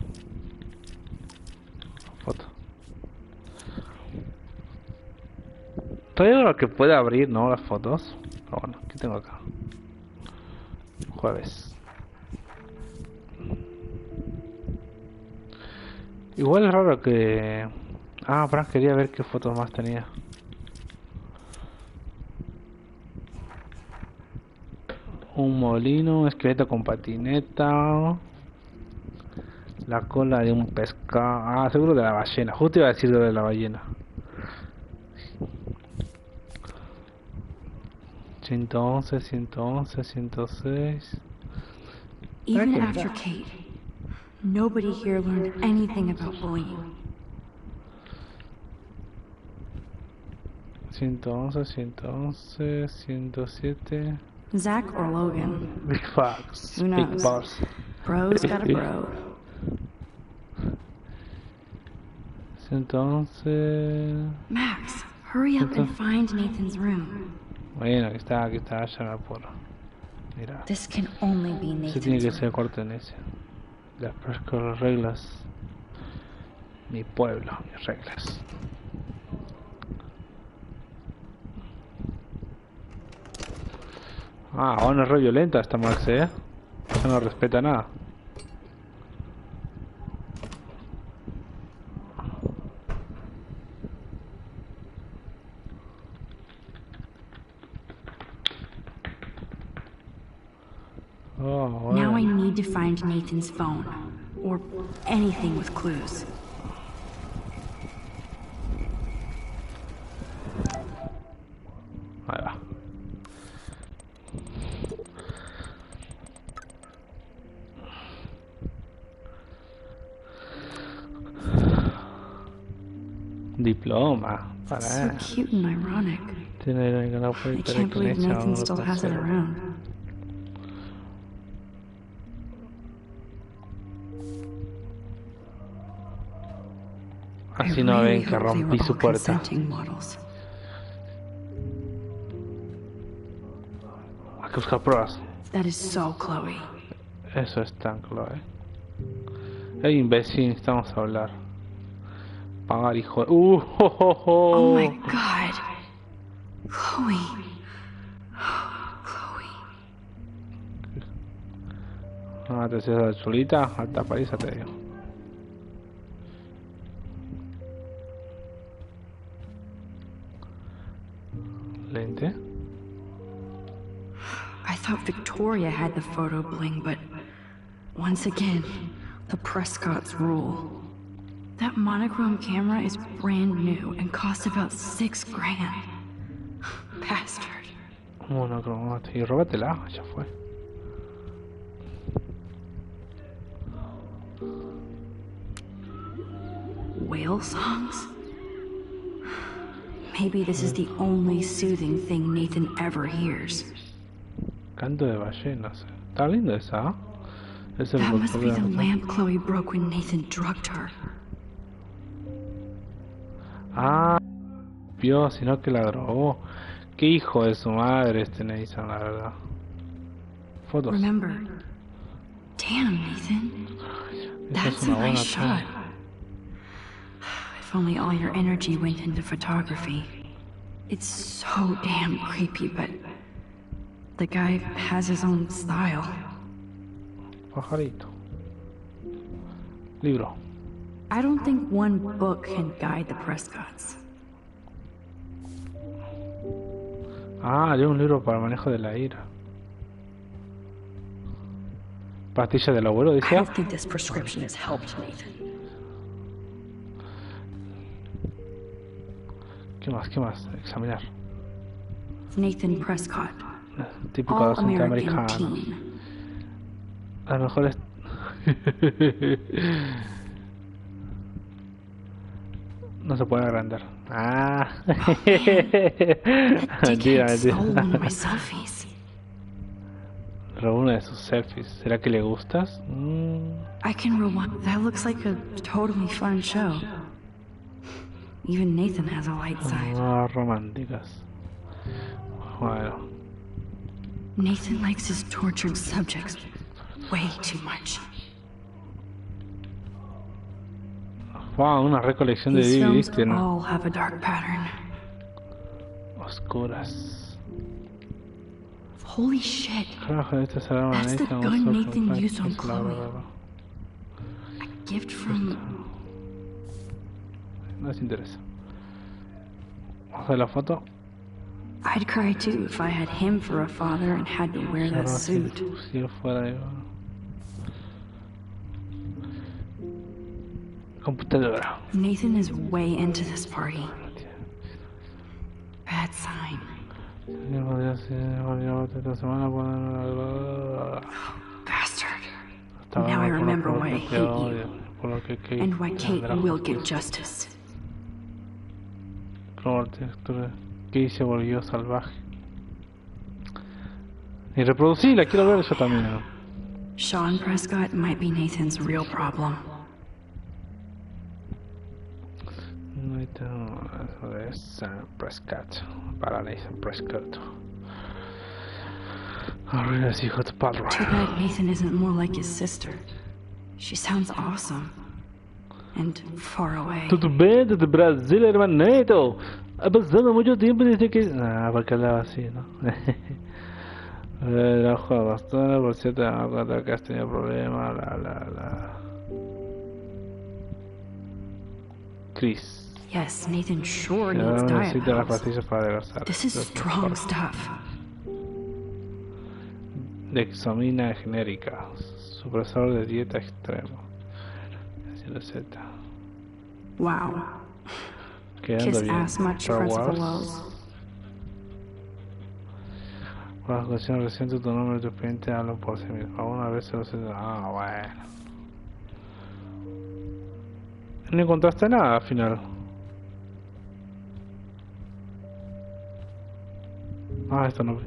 Foto. Todavía lo que puede abrir, ¿no? Las fotos. Pero bueno, ¿qué tengo acá? Jueves. Igual es raro que... Ah, pero quería ver qué fotos más tenía. Un molino, un esqueleto con patineta. La cola de un pescado. Ah, seguro de la ballena. Justo iba a decir de la ballena. 111, 111, 106. Even after Kate, nobody here learned anything about bullying. 111, 111, 107. Zach or Logan? Big Fox. Who Big knows? Boss. Bro's got a bro. 111. Max, hurry up and find Nathan's room. Bueno, aquí está, ya me apuro. Mira. This can only be Se tiene Nathan's que room. ser corto en ese. Las reglas. Mi pueblo, mis reglas. Ah, bueno, es re violenta esta Max, ¿eh? Ella no respeta nada. Oh, Now I bueno. need to find Nathan's phone. Or anything with clues. Ahí va. Diploma. Para. So cute and ironic. Tiene que no I can't believe Nathan still has it around. Así I no really ven que hope they rompí were su all puerta. consenting models. Hay que buscar pruebas. That is so Chloe. Eso es tan Chloe. Ey, imbécil, necesitamos hablar. Pagar, hijo de... Oh my god. Chloe. Chloe. Ah, te haces la chulita, alta paliza te digo. Lente. I thought Victoria had the photo bling, but once again, the Prescott's rule. That monochrome camera is brand new and cost about $6 grand. Bastard. Monocromática. Y róbatela, ya fue. Whale songs? Maybe this is the only soothing thing Nathan ever hears. Canto de ballenas. Está lindo esa, ¿eh? Es el That must be the folclore. lamp Chloe broke when Nathan drugged her. Ah, vio, sino que la drogó. Qué hijo de su madre este Nathan, la verdad. Fotos. Remember. Damn, Nathan. Esa es That's a una buena nice shot. toma. If only all your energy went into photography. It's so damn creepy, but the guy has his own style. Pajarito. Libro. I don't think one book can guide the Prescotts. Ah, de un libro para el manejo de la ira. Pastilla del abuelo, I decía. don't think this prescription has helped Nathan. ¿Qué más? ¿Qué más? Examinar. Nathan Prescott, Típico de all asunto American americano. teen. A lo mejor es... No se puede agrandar. Ah. Mentira, Dickhead stole one of my mentira. selfies. Robó uno de sus selfies. ¿Será que le gustas? I can rewind. That looks like a totally fun show. Even Nathan has a light side. Ah, románticas. Bueno. Nathan likes his tortured subjects way too much. Wow, una recolección de These DVDs films tiene. all have a dark pattern. Oscuras. Holy shit. Carajo, esta será una That's the Nathan gun usó Nathan con used on es la Chloe. verdad. A gift from... No les interesa. Vamos a ver la foto. I'd cry too if I had him for a father and had to wear that suit. Si yo fuera yo. Computadora. Nathan is way into this party. Bad sign. Bastard. Now I remember why I hate you. And why Kate will get justice. Kate se volvió salvaje. Y reproducirla, quiero ver eso también. Sean Prescott might be Nathan's real problem. Eso es Prescott. Para Nathan Prescott. Ahora es hijo de padre. Too bad Nathan isn't more like his sister. She sounds awesome. And far away. Tudo bem, desde Brasil, hermanito. Ha pasado mucho tiempo desde que... Ah, porque hablaba así, ¿no? El ojo bastante, por cierto, me doy cuenta que has tenido problemas, Chris. Yes, Nathan sure needs diet pills. This is strong stuff. Dexamina genérica, supresor de dieta extremo. Z. Wow. Quedando Kiss bien. ass much Star for Wars. Wells. Por la cuestión reciente, tu nombre y tu expediente hablan por sí mismo. Alguna vez se lo sé. Ah, bueno. No encontraste nada al final. Ah, esto no.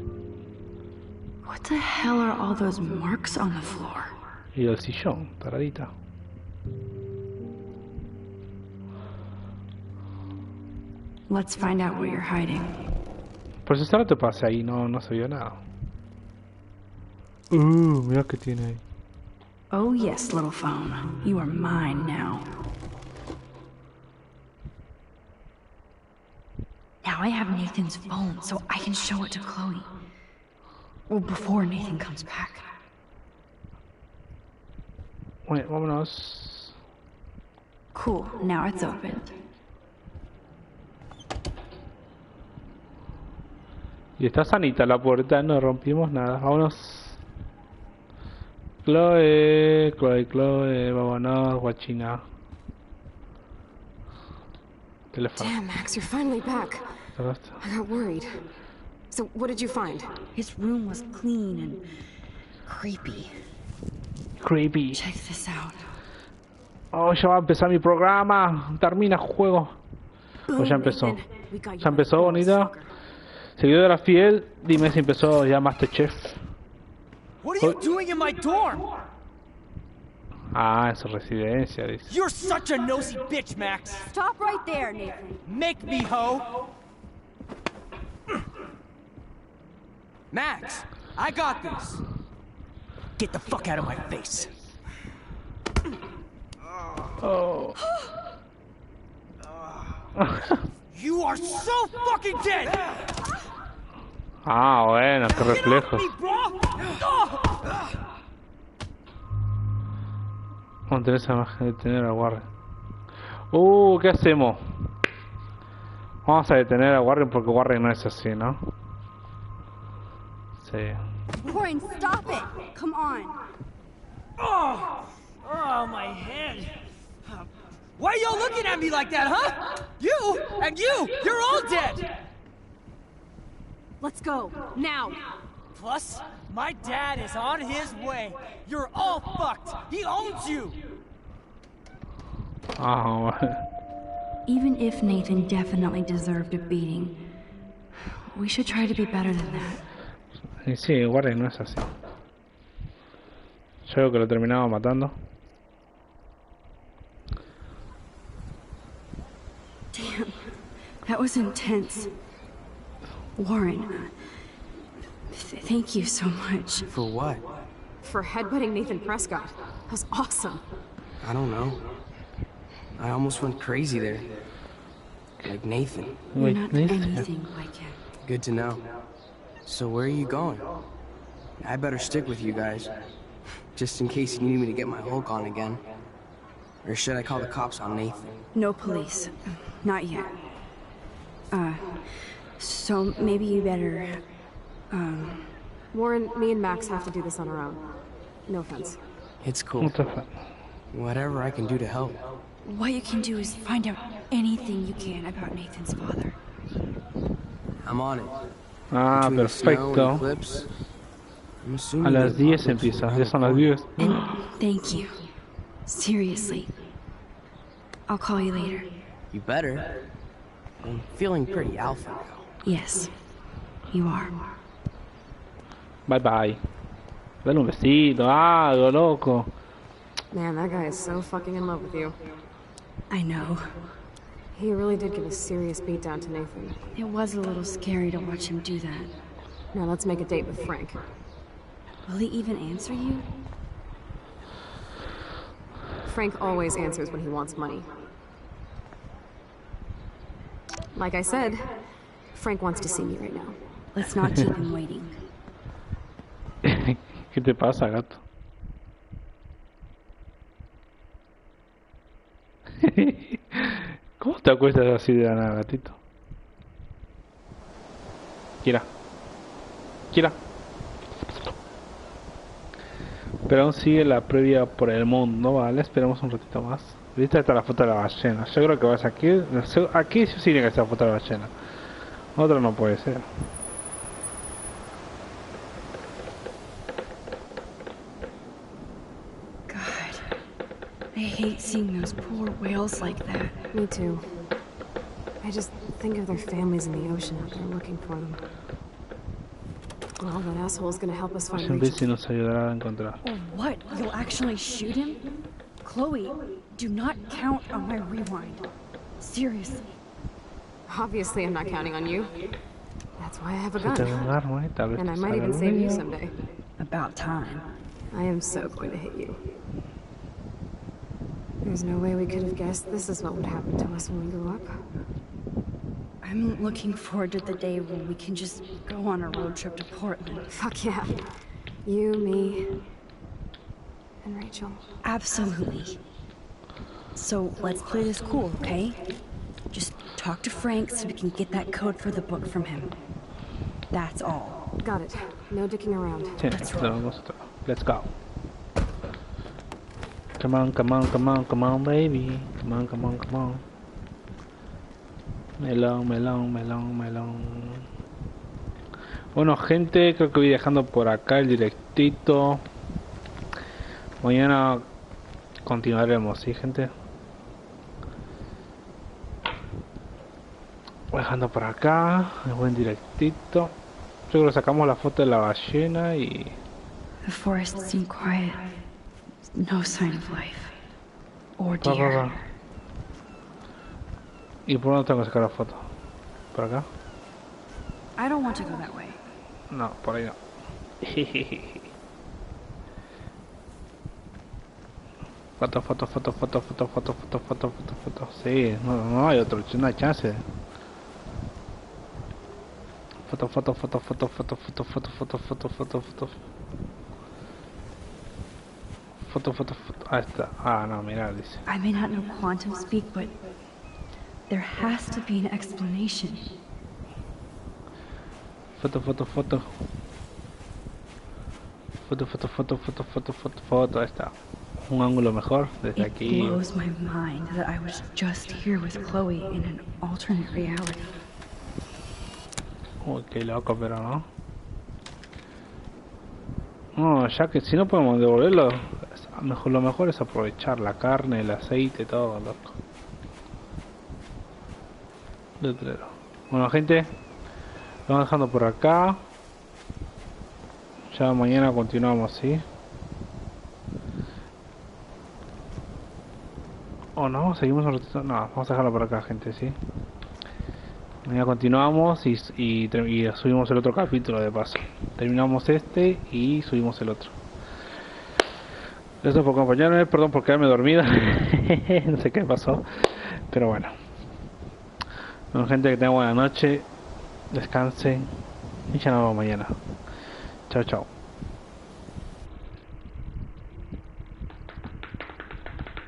What the hell are all those marks on the floor? Y el sillón, taradita. Let's find out what you're hiding. Por eso no te pasé ahí, no se vio nada. Mira que tiene ahí. Oh yes, little phone. You are mine now. Now I have Nathan's phone, so I can show it to Chloe. Well, before Nathan comes back. Bueno, vámonos. Cool, now it's open. Y está sanita la puerta, no rompimos nada. Vámonos. Chloe, vámonos, guachina. Teléfono. Damn, Max, you're finally back. I got worried. So, what did you find? His room was clean and creepy. Creepy. Check this out. Oh, ya va a empezar mi programa. Termina el juego. O ya empezó. Ya empezó, bonita. Seguidora fiel, dime si empezó ya Masterchef. What are you doing in my dorm? Ah, en su residencia, dice. You're such a nosy bitch, Max. Stop right there, Nathan. Make me, ho. Max, I got this. Get the fuck out of my face. Oh. You are so fucking dead. Ah, bueno, qué reflejos. Vamos a tener esa imagen de detener a Warren. ¿Qué hacemos? Vamos a detener a Warren porque Warren no es así, ¿no? Sí. Warren, stop it! Come on. Oh, my head. Why are y'all looking at me like that, huh? You and you're all dead. Let's go, now. Plus, my dad is on his way. You're all fucked. He owns you. Ah, Even if Nathan definitely deserved a beating, we should try to be better than that. Y sí, Warren no es así. Yo creo que lo terminaba matando. Damn, that was intense. Warren, thank you so much. For what? For headbutting Nathan Prescott. That was awesome. I don't know. I almost went crazy there. Like Nathan. You're not anything like him. Good to know. So where are you going? I better stick with you guys, just in case you need me to get my Hulk on again. Or should I call the cops on Nathan? No police. Not yet. So maybe you better, Warren, me and Max have to do this on our own. No offense. It's cool. Whatever I can do to help. What you can do is find out anything you can about Nathan's father. I'm on it. Ah, perfecto. A las 10 empieza, ya son las 10. And thank you. Seriously. I'll call you later. You better. I'm feeling pretty alpha now. Yes, you are. Bye bye. Dale un besito, algo loco. Man, that guy is so fucking in love with you. I know. He really did give a serious beatdown to Nathan. It was a little scary to watch him do that. Now let's make a date with Frank. Will he even answer you? Frank always answers when he wants money. Like I said, Frank wants to see me right now. Let's not keep him waiting. ¿Qué te pasa, gato? ¿Cómo te acuestas así de la nada, gatito? Kira. Kira. Pero aún sigue la previa por el mundo, ¿vale? Esperemos un ratito más. Ahorita está la foto de la ballena. Yo creo que vas aquí. Aquí sí tiene que estar la foto de la ballena. Otra no puede ser. I hate seeing those poor whales like that. Me too. I just think of their families in the ocean out there looking for them. Well, that asshole's gonna help us find Rachel. Nos ayudará a encontrar. Oh, what? You'll actually shoot him? Chloe, do not count on my rewind. Seriously. Obviously, I'm not counting on you. That's why I have a gun. And I might even save you someday. About time. I am so going to hit you. There's no way we could have guessed this is what would happen to us when we grew up. I'm looking forward to the day when we can just go on a road trip to Portland. Fuck yeah. You, me, and Rachel. Absolutely. So let's play this cool, okay? Just talk to Frank so we can get that code for the book from him. That's all. Got it. No dicking around. Let's go. Come on, come on, come on, come on, baby. Come on, come on, come on. Melón, melón, melón, melón. Bueno, gente, creo que voy dejando por acá el directito. Mañana continuaremos, ¿sí, gente? Voy dejando por acá el buen directito. Yo creo que sacamos la foto de la ballena y... The forest seemed quiet. No sign of life. Or deer. ¿Y por dónde tengo que sacar la foto? ¿Por acá? I don't want to go that way. No, por ahí no. Foto, foto, foto, foto, foto, foto, foto, foto, foto, foto. Sí, no hay otro, no hay chance. Foto, foto, foto, foto, foto, foto, foto, foto, foto, foto, foto. Foto, foto, foto. Ah, está. Ah, no, mira, dice. I may not know quantum speak, but there has to be an explanation. Foto, foto, foto. Foto, foto, foto, foto, foto, foto, foto. Ahí está. Un ángulo mejor desde aquí. It blows my mind that I was just here with Chloe in an alternate reality. Uy, qué loco, pero no. No, ya que si no podemos devolverlo, lo mejor es aprovechar la carne, el aceite, todo, loco. Letrero. Bueno, gente, lo vamos dejando por acá. Ya mañana continuamos, ¿sí? ¿O no? ¿Seguimos un ratito? No, vamos a dejarlo por acá, gente, ¿sí? Mañana continuamos y subimos el otro capítulo de paso. Terminamos este y subimos el otro. Gracias por acompañarme, perdón por quedarme dormida. No sé qué pasó, pero bueno. Bueno, gente, que tengan buena noche. descansen y ya nos vemos mañana. Chao, chao.